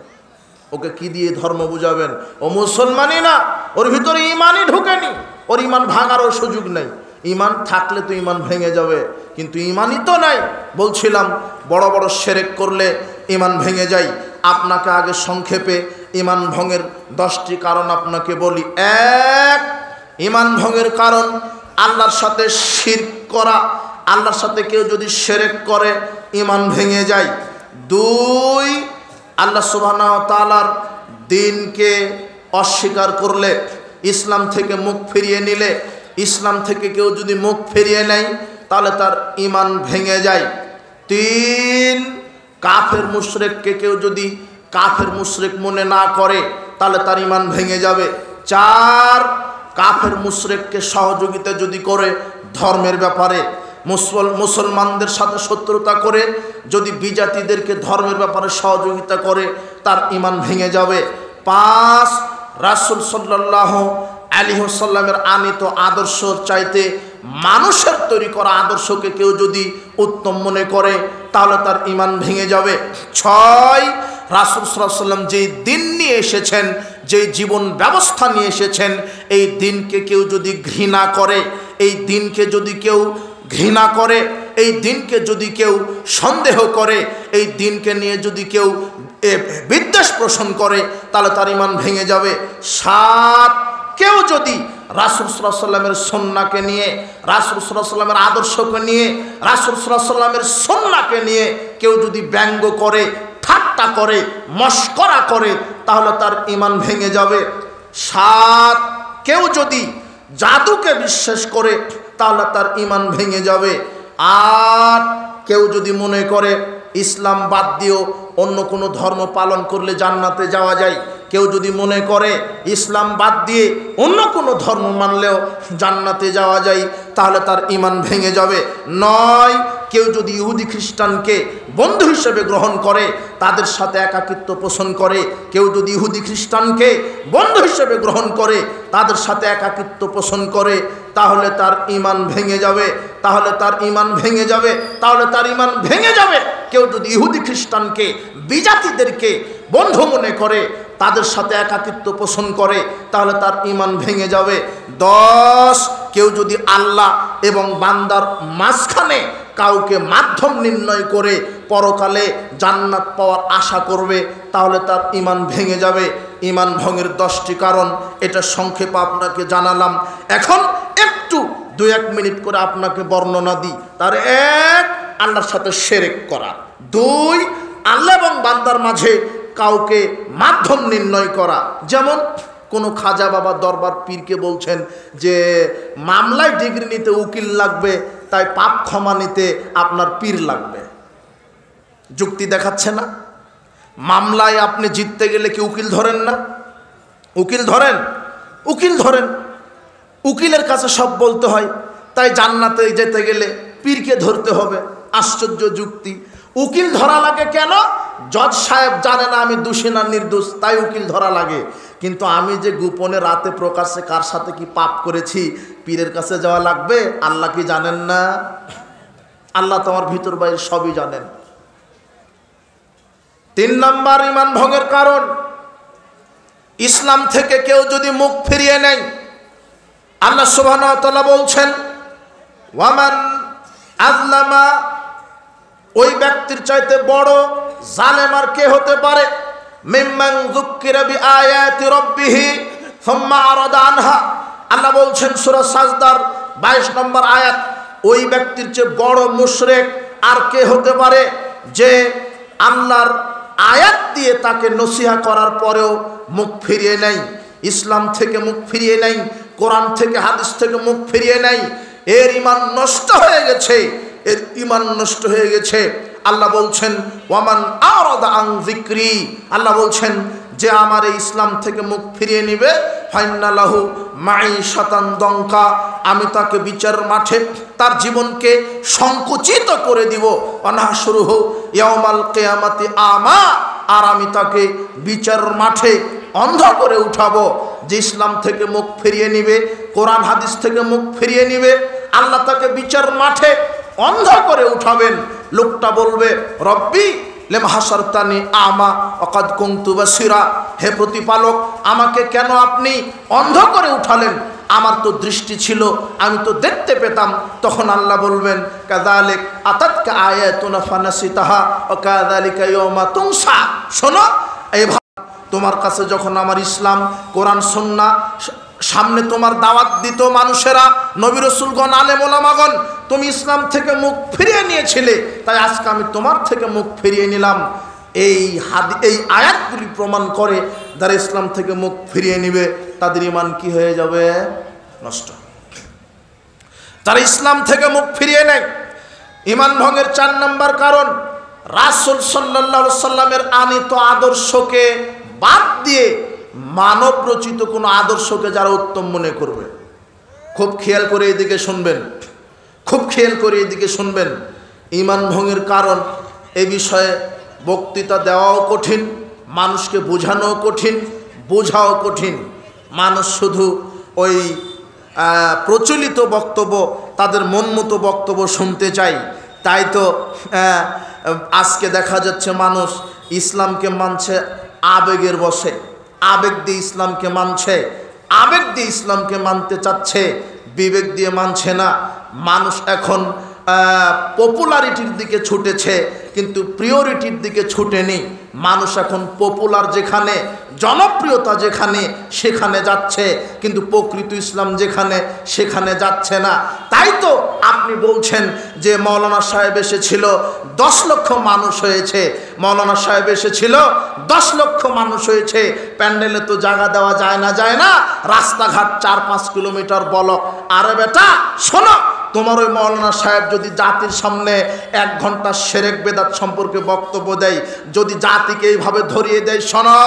ওকে কি দিয়ে ধর্ম বুঝাবেন? ও মুসলমানই না, ওর ভিতরে ইমানই ঢুকেনি, ওর ইমান ভাঙারও সুযোগ নেই। ইমান থাকলে তো ইমান ভেঙে যাবে, কিন্তু ইমানই তো নাই। বলছিলাম বড় বড় শিরক করলে ইমান ভেঙে যায়। আপনাকে আগে সংক্ষেপে ইমান ভঙ্গের 10টি কারণ আপনাকে বলি। 1, ইমান ভঙ্গের কারণ আল্লাহর সাথে শিরক করা। আল্লাহর সাথে কেউ যদি শিরক করে ইমান ভেঙে যায়। 2, আল্লাহ সুবহানাহু ওয়া তাআলার দ্বীনকে অস্বীকার করলে, ইসলাম থেকে মুখ ফিরিয়ে নিলে, ইসলাম থেকে কেউ যদি মুখ ফিরিয়ে নেয় তাহলে তার ইমান ভেঙে যায়। 3, কাফের মুশরিককে কেউ যদি কাফের মুশরিক মনে না করে তাহলে তার ইমান ভেঙে যাবে। 4, কাফের মুশরিককে সহযোগিতা যদি করে ধর্মের ব্যাপারে, মুসলমানদের সাথে শত্রুতা করে যদি বিজাতিদেরকে ধর্মের ব্যাপারে সহযোগিতা করে, তার ইমান ভেঙে যাবে। 5, রাসূল সাল্লাল্লাহু আলাইহি ওয়াসাল্লামের আনিত আদর্শ চাইতে মানুষের তৈরি করা আদর্শকে কেউ যদি উত্তম মনে করে তাহলে তার ইমান ভেঙে যাবে। 6, রাসূল সাল্লাল্লাহু আলাইহি ওয়াসাল্লাম যেই দিন নিয়ে এসেছেন, যেই জীবন ব্যবস্থা নিয়ে এসেছেন, এই দিনকে কেউ যদি ঘৃণা করে, এই দিনকে যদি কেউ ঘৃণা করে, এই দিনকে যদি কেউ সন্দেহ করে, এই দিনকে নিয়ে যদি কেউ বিদ্বেষ পোষণ করে তাহলে তার ইমান ভেঙে যাবে। 7, কেউ যদি রাসূল সাল্লাল্লাহু আলাইহি ওয়াসাল্লামের সুন্নাহকে নিয়ে, রাসূল সাল্লাল্লাহু আলাইহি ওয়াসাল্লামের আদর্শকে নিয়ে, রাসূল সাল্লাল্লাহু আলাইহি ওয়াসাল্লামের সুন্নাহকে নিয়ে কেউ যদি ব্যঙ্গ করে, ঠাট্টা করে, মশকরা করে তাহলে তার ইমান ভেঙে যাবে। 7, কেউ যদি জাদুকে বিশ্বাস করে তাহলে তার ইমান ভেঙে যাবে। 8, কেউ যদি মনে করে ইসলাম বাদ দিয়েও অন্য কোনো ধর্ম পালন করলে জান্নাতে যাওয়া যায়, কেউ যদি মনে করে ইসলাম বাদ দিয়ে অন্য কোনো ধর্ম মানলেও জান্নাতে যাওয়া যায়, তাহলে তার ইমান ভেঙে যাবে। 9, কেউ যদি ইহুদি খ্রিস্টানকে বন্ধু হিসেবে গ্রহণ করে, তাদের সাথে একাকিত্ব পোষণ করে, কেউ যদি ইহুদি খ্রিস্টানকে বন্ধু হিসেবে গ্রহণ করে, তাদের সাথে একাকিত্ব পোষণ করে, তাহলে তার ইমান ভেঙে যাবে, তাহলে তার ইমান ভেঙে যাবে, তাহলে তার ইমান ভেঙে যাবে। কেউ যদি ইহুদি খ্রিস্টানকে, বিজাতিদেরকে বন্ধু মনে করে, তাদের সাথে একাকিত্ব পোষণ করে, তাহলে তার ইমান ভেঙে যাবে। 10, কেউ যদি আল্লাহ এবং বান্দার মাঝখানে কাউকে মাধ্যম নির্ণয় করে পরকালে জান্নাত পাওয়ার আশা করবে, তাহলে তার ইমান ভেঙে যাবে। ইমান ভঙ্গের 10টি কারণ, এটা সংক্ষেপে আপনাকে জানালাম। এখন একটু 2-1 মিনিট করে আপনাকে বর্ণনা দিই। তার 1, আল্লাহর সাথে শিরক করা। 2, আল্লাহ এবং বান্দার মাঝে কাউকে মাধ্যম নির্ণয় করা। যেমন কোনো খাজা বাবা দরবার পীরকে বলছেন যে মামলায় ডিগ্রি নিতে উকিল লাগবে, তাই পাপ ক্ষমা নিতে আপনার পীর লাগবে। যুক্তি দেখাচ্ছে না? মামলায় আপনি জিততে গেলে কি উকিল ধরেন না? উকিল ধরেন, উকিল ধরেন, উকিলের কাছে সব বলতে হয়, তাই জান্নাতে যেতে গেলে পীরকে ধরতে হবে। আশ্চর্য যুক্তি। উকিল ধরা লাগে কেন? জজ সাহেব জানে না আমি দোষী না নির্দোষ, তাই উকিল ধরা লাগে। কিন্তু আমি যে গোপনে রাতে প্রকাশ্যে কার সাথে কি পাপ করেছি, পীরের কাছে যাওয়া লাগবে? আল্লাহ কি জানেন না? আল্লাহ তোমার ভিতর বাইরে সবই জানেন। 3 নম্বর ইমান ভঙ্গের কারণ, ইসলাম থেকে কেউ যদি মুখ ফিরিয়ে নেয়, আল্লাহ সুবহানাহু ওয়া তাআলা বলছেন ওয়ামান আযলামা, ওই ব্যক্তির চাইতে বড় জালেম আর কে হতে পারে? মিম্মান যুক্কিরা বিআয়াতি রাব্বিহি সুম্মা আরাদা আনহা। আল্লাহ বলছেন সূরা সাজদার 22 নম্বর আয়াত, ওই ব্যক্তির চেয়ে বড় মুশরিক আর কে হতে পারে যে আল্লাহর আয়াত দিয়ে তাকে নসিহা করার পরেও মুখ ফিরিয়ে নেয়, ইসলাম থেকে মুখ ফিরিয়ে নেয়, কোরআন থেকে হাদিস থেকে মুখ ফিরিয়ে নেয়। এর ঈমান নষ্ট হয়ে গেছে, এর ঈমান নষ্ট হয়ে গেছে। আল্লাহ বলছেন ওয়ামান আরাদা আন যিকরি, আল্লাহ বলছেন যে আমার এই ইসলাম থেকে মুখ ফিরিয়ে নেবে, ফাইন্না লাহু মাঈশাতান দঙ্কা, আমি তাকে বিচারের মাঠে তার জীবনকে সংকুচিত করে দিব। ওয়ানাহশুরুহু ইয়াউমাল কিয়ামাতি আমা, আর আমি তাকে বিচারের মাঠে অন্ধ করে উঠাবো। যে ইসলাম থেকে মুখ ফিরিয়ে নিবে, কোরআন হাদিস থেকে মুখ ফিরিয়ে নিবে, আল্লাহ তাকে বিচার মাঠে অন্ধ করে উঠাবেন। লোকটা বলবে রব্বি লেমা হাসারতানি আমা ওয়াকাদ কুনতু বাসিরা, হে প্রতিপালক আমাকে কেন আপনি অন্ধ করে উঠালেন, আমার তো দৃষ্টি ছিল, আমি তো দেখতে পেতাম। তখন আল্লাহ বলবেন কাযালিক আতাতকা আয়াতুনা ফানাসিতাহা ওয়া কাযালিকা ইয়াওমা তুনসা। শোনো, এইভাবে তোমার কাছে যখন আমার ইসলাম কোরআন সুন্নাহ সামনে তোমার দাওয়াত দিত মানুষেরা, নবী রাসূলগণ আলেম ওলামাগণ, তুমি ইসলাম থেকে মুখ ফিরিয়ে নিয়েছিলে, তাই আজকে আমি তোমার থেকে মুখ ফিরিয়ে নিলাম। এই আয়াতগুলি প্রমাণ করে যারা ইসলাম থেকে মুখ ফিরিয়ে নিবে তাদের ঈমান কি হয়ে যাবে? নষ্ট। যারা ইসলাম থেকে মুখ ফিরিয়ে নেয়, ঈমান ভঙ্গের 4 নম্বর কারণ রাসূল সাল্লাল্লাহু আলাইহি সাল্লামের আনিত আদর্শকে বাদ দিয়ে মানব রচিত কোনো আদর্শকে যারা উত্তম মনে করবে। খুব খেয়াল করে এদিকে শুনবেন, খুব খেয়াল করে এদিকে শুনবেন। ঈমান ভঙ্গের কারণ এ বিষয়ে বক্তৃতা দেওয়াও কঠিন, মানুষকে বোঝানোও কঠিন, বোঝাও কঠিন। মানুষ শুধু ওই প্রচলিত বক্তব্য, তাদের মন মতো বক্তব্য শুনতে চাই। তাই তো আজকে দেখা যাচ্ছে মানুষ ইসলামকে মানছে আবেগের বশে, আবেগ দিয়ে ইসলামকে মানছে, আবেগ দিয়ে ইসলামকে মানতে চাচ্ছে, বিবেক দিয়ে মানছে না। মানুষ এখন পপুলারিটির দিকে ছুটেছে কিন্তু প্রিয়রিটির দিকে ছুটেনি। মানুষ এখন পপুলার যেখানে, জনপ্রিয়তা যেখানে, সেখানে যাচ্ছে, কিন্তু প্রকৃত ইসলাম যেখানে, সেখানে যাচ্ছে না। তাই তো আপনি বলছেন যে মৌলানা সাহেব এসেছিল 10 লক্ষ মানুষ হয়েছে, মৌলানা সাহেব এসেছিল 10 লক্ষ মানুষ হয়েছে, প্যান্ডেলে তো জায়গা দেওয়া যায় না, রাস্তাঘাট 4-5 কিলোমিটার ব্লক। আরে বেটা শোনো, তোমার ওই মৌলানা সাহেব যদি জাতির সামনে 1 ঘন্টা শিরক বেদাত সম্পর্কে বক্তব্য দেয়, যদি জাতিকে এইভাবে ধরিয়ে দেয়, শোনো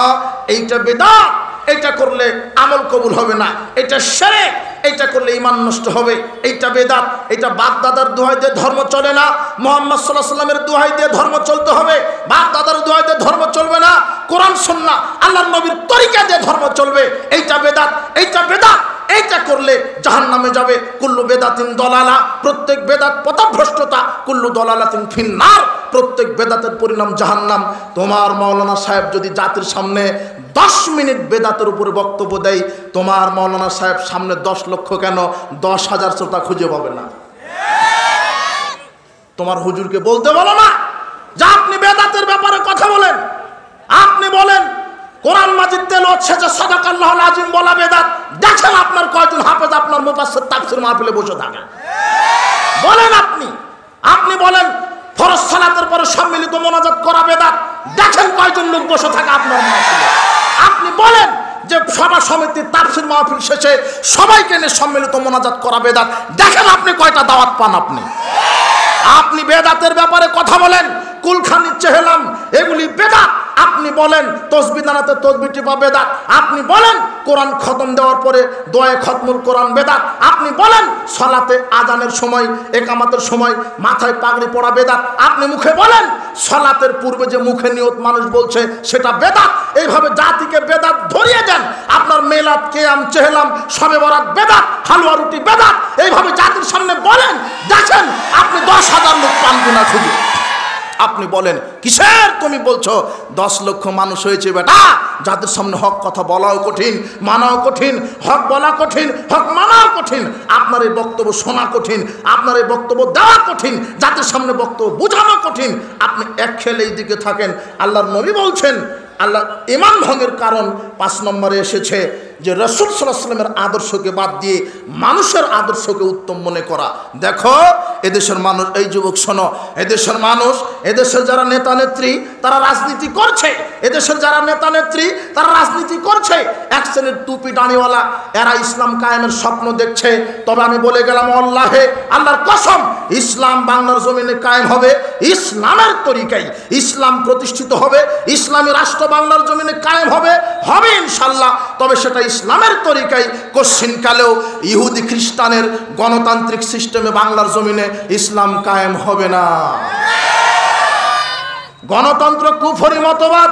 এইটা বেদাত, এইটা করলে আমল কবুল হবে না, এটা শিরক, এইটা করলে ঈমান নষ্ট হবে, এইটা বেদাত, এইটা বাপ দাদার দোহাই দিয়ে ধর্ম চলে না, মুহাম্মদ সাল্লাল্লাহু আলাইহি ওয়াসাল্লামের দোহাই দিয়ে ধর্ম চলতে হবে, বাপ দাদার দোহাই দিয়ে ধর্ম চলবে না, কোরআন সুন্নাহ আল্লাহর নবীর তরিকা দিয়ে ধর্ম চলবে, এইটা বেদাত, এইটা বেদাত, এইটা করলে জাহান্নামে যাবে। কুল্লু বেদাতিন দলালা, প্রত্যেক বেদাত পথভ্রষ্টতা, কুল্লু দলালাতিন ফিন্নার, প্রত্যেক বেদাতের পরিণাম জাহান্নাম। তোমার মাওলানা সাহেব যদি জাতির সামনে 10 মিনিট বেদাতের উপরে বক্তব্য দেয়, তোমার মাওলানা সাহেব সামনে 10 লক্ষ কেন 10,000 শ্রোতা খুঁজে পাবে না। তোমার হুজুরকে বলতে বলো না যে আপনি বেদাতের ব্যাপারে কথা বলেন, আপনি বলেন কোরআন মাজিদ তেলাওয়াত শেষে সাদাকাল্লাহুল আযীম বলা বেদাত। দেখেন আপনার কয়জন হাফেজ আপনার মুফাসসির তাফসীর মাহফিলে বসে থাকে, বলেন আপনি বলেন ফরজ সালাতের পরে সম্মিলিত মোনাজাত করা বেদাত। দেখেন কয়জন লোক বসে থাকে আপনার মাহফিলে। আপনি বলেন যে সভা সমিতির তাফসীর মাহফিল শেষে সবাইকে নিয়ে সম্মিলিত মোনাজাত করা বেদাত। দেখেন আপনি কয়টা দাওয়াত পান। আপনি বেদাতের ব্যাপারে কথা বলেন, কুলখানি চেহলাম এগুলি বেদাত। আপনি বলেন তসবিহ দানাতে তসবিহ টিপা বেদাত। আপনি বলেন কোরআন খতম দেওয়ার পরে দোয়ায়ে খতমুল কোরআন বেদাত। আপনি বলেন সালাতে আজানের সময়, একামাতের সময় মাথায় পাগড়ি পরা বেদাত। আপনি মুখে বলেন সালাতের পূর্বে যে মুখে নিয়ত মানুষ বলছে সেটা বেদাত। এইভাবে জাতিকে বেদাত ধরিয়ে দেন। আপনার মেলাদ, কিয়াম, চেহলাম, শবে বরাত বেদাত, হালুয়া রুটি বেদাত। এইভাবে জাতির সামনে বলেন, দেখেন আপনি 10,000 লোক পান কিনা খুঁজে। আপনি বলেন কিসের তুমি বলছো 10 লক্ষ মানুষ হয়েছে বেটা, যাদের সামনে হক কথা বলাও কঠিন, মানাও কঠিন, হক বলা কঠিন, হক মানাও কঠিন, আপনার এই বক্তব্য শোনা কঠিন, আপনার এই বক্তব্য দেওয়া কঠিন, যাদের সামনে বক্তব্য বোঝানো কঠিন। আপনি এক খেলেই দিকে থাকেন। আল্লাহর নবী বলছেন আল্লাহ ঈমান ভঙ্গের কারণ 5 নম্বরে এসেছে যে রাসূল সাল্লাল্লাহু আলাইহি ওয়াসাল্লামের আদর্শকে বাদ দিয়ে মানুষের আদর্শকে উত্তম মনে করা। দেখো এদেশের মানুষ, এই যুবক শোনো, এদেশের মানুষ, এদেশের যারা নেতা নেত্রী তারা রাজনীতি করছে, এদেশের যারা নেতা নেত্রী তারা রাজনীতি করছে, এক শ্রেণীর টুপি দাড়িওয়ালা, এরা ইসলাম কায়েমের স্বপ্ন দেখছে। তবে আমি বলে গেলাম আল্লাহর কসম, ইসলাম বাংলার জমিনে কায়েম হবে ইসলামের তরিকায়, ইসলাম প্রতিষ্ঠিত হবে, ইসলামী রাষ্ট্র বাংলার জমিনে কায়েম হবে ইনশাআল্লাহ। তবে সেটা ইসলামের তরিকায়, কোশ্চিনকালেও ইহুদি খ্রিস্টানের গণতান্ত্রিক সিস্টেমে বাংলার জমিনে ইসলাম কায়েম হবে না। গণতন্ত্র কুফরি মতবাদ।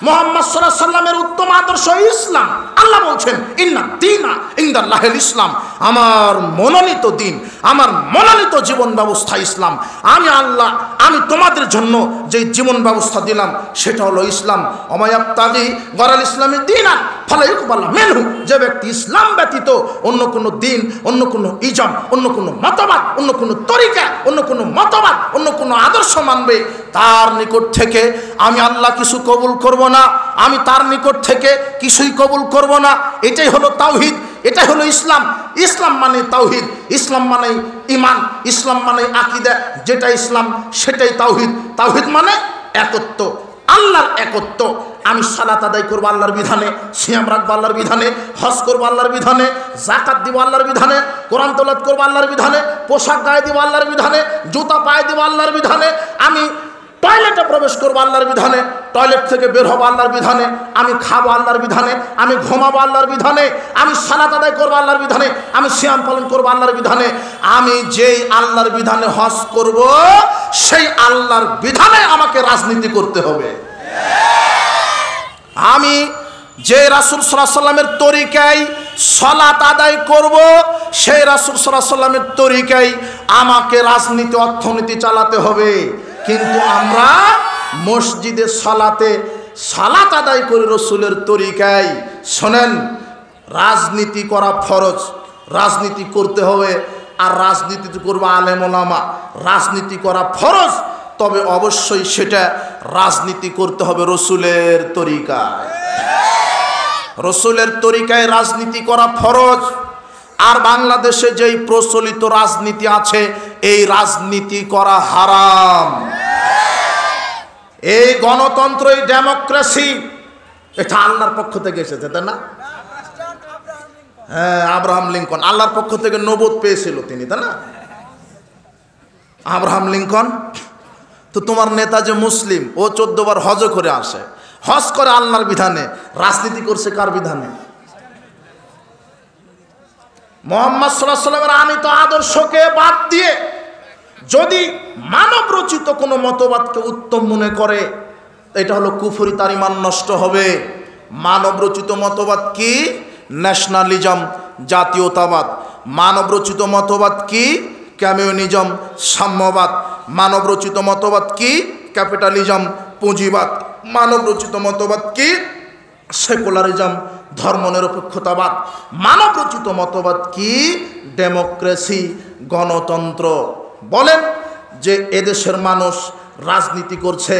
মুহাম্মদ সাল্লাল্লাহু আলাইহি ওয়াসাল্লামের উত্তম আদর্শ ইসলাম। আল্লাহ বলছেন ইন্না দীনা ইনদাল্লাহিল ইসলাম, আমার মনোনীত দিন, আমার মনোনীত জীবন ব্যবস্থা ইসলাম। আমি আল্লাহ, আমি তোমাদের জন্য যে জীবন ব্যবস্থা দিলাম সেটা হলো ইসলাম। অমায়াবতাগি গরাল ইসলামী দীনান ফালা ইকবাল মিনহু, যে ব্যক্তি ইসলাম ব্যতীত অন্য কোনো দিন, অন্য কোনো ইজম, অন্য কোনো মতবাদ, অন্য কোনো তরিকা, অন্য কোনো মতবাদ, অন্য কোনো আদর্শ মানবে, তার নিকট থেকে আমি আল্লাহ কিছু কবুল করব না, আমি তার নিকট থেকে কিছুই কবুল করব না। এটাই হলো তাওহীদ, এটাই হলো ইসলাম। ইসলাম মানে তাওহীদ, ইসলাম মানে ঈমান, ইসলাম মানে আকীদা। যেটা ইসলাম সেটাই তাওহীদ। তাওহীদ মানে একত্ব, আল্লাহর একত্ব। আমি সালাত আদায় করবো আল্লাহর বিধানে, সিয়াম রাখবো আল্লাহর বিধানে, হজ করবো আল্লাহর বিধানে, যাকাত দিব আল্লাহর বিধানে, কোরআন তেলাওয়াত করবো আল্লাহর বিধানে, পোশাক গায়ে দিব আল্লাহর বিধানে, জুতা পায়ে দিব আল্লাহর বিধানে, আমি টয়লেটে প্রবেশ করবো আল্লাহর বিধানে, টয়লেট থেকে বের হবো আল্লাহর বিধানে, আমি খাবো আল্লাহর বিধানে, আমি ঘুমাবো আল্লাহর বিধানে, আমি সালাত আদায় করবো আল্লাহর বিধানে, আমি সিয়াম পালন করবো আল্লাহর বিধানে। আমি যেই আল্লাহর বিধানে হজ করব, সেই আল্লাহর বিধানে আমাকে রাজনীতি করতে হবে। আমি যে রাসূল সাল্লাল্লাহু আলাইহি ওয়াসাল্লামের তরিকায় সালাত আদায় করব, সেই রাসূল সাল্লাল্লাহু আলাইহি ওয়াসাল্লামের তরিকায় আমাকে রাজনীতি, অর্থনীতি চালাতে হবে। কিন্তু আমরা মসজিদে সালাত আদায় করি রসুলের তরিকায়। শোনেন, রাজনীতি করা ফরজ, রাজনীতি করতে হবে। আর রাজনীতি করবো আলেম ওলামা, রাজনীতি করা ফরজ, তবে অবশ্যই সেটা রাজনীতি করতে হবে রসুলের তরিকায়। রসুলের তরিকায় রাজনীতি করা ফরজ। আর বাংলাদেশে যেই প্রচলিত রাজনীতি আছে, এই রাজনীতি করা হারাম। এই গণতন্ত্র, এই ডেমোক্রেসি, এটা আল্লাহর পক্ষ থেকে এসেছে, তাই না? হ্যাঁ, আব্রাহাম লিঙ্কন আল্লাহর পক্ষ থেকে নবুয়ত পেয়েছিল তিনি, তাই না? Abraham Lincoln. তো তোমার নেতা যে মুসলিম, ও 14 বার হজ করে আসে, হজ করে আল্লাহর বিধানে, রাজনীতি করছে কার বিধানে? মুহাম্মদ সাল্লাল্লাহু আলাইহি ওয়াসাল্লামের আনিত আদর্শকে বাদ দিয়ে যদি মানব রচিত কোনো মতবাদকে উত্তম মনে করে, এটা হলো কুফরি, তার ঈমান নষ্ট হবে। মানব রচিত মতবাদ কি? ন্যাশনালিজম, জাতীয়তাবাদ। মানব রচিত মতবাদ কি? কমিউনিজম, সাম্যবাদ। মানব রচিত মতবাদ কি? ক্যাপিটালিজম, পুঁজিবাদ। মানব রচিত মতবাদ কি? সেকুলারিজম, ধর্মনিরপেক্ষতাবাদ। মানব রচিত মতবাদ কি? ডেমোক্রেসি, গণতন্ত্র। বলেন যে এদেশের মানুষ রাজনীতি করছে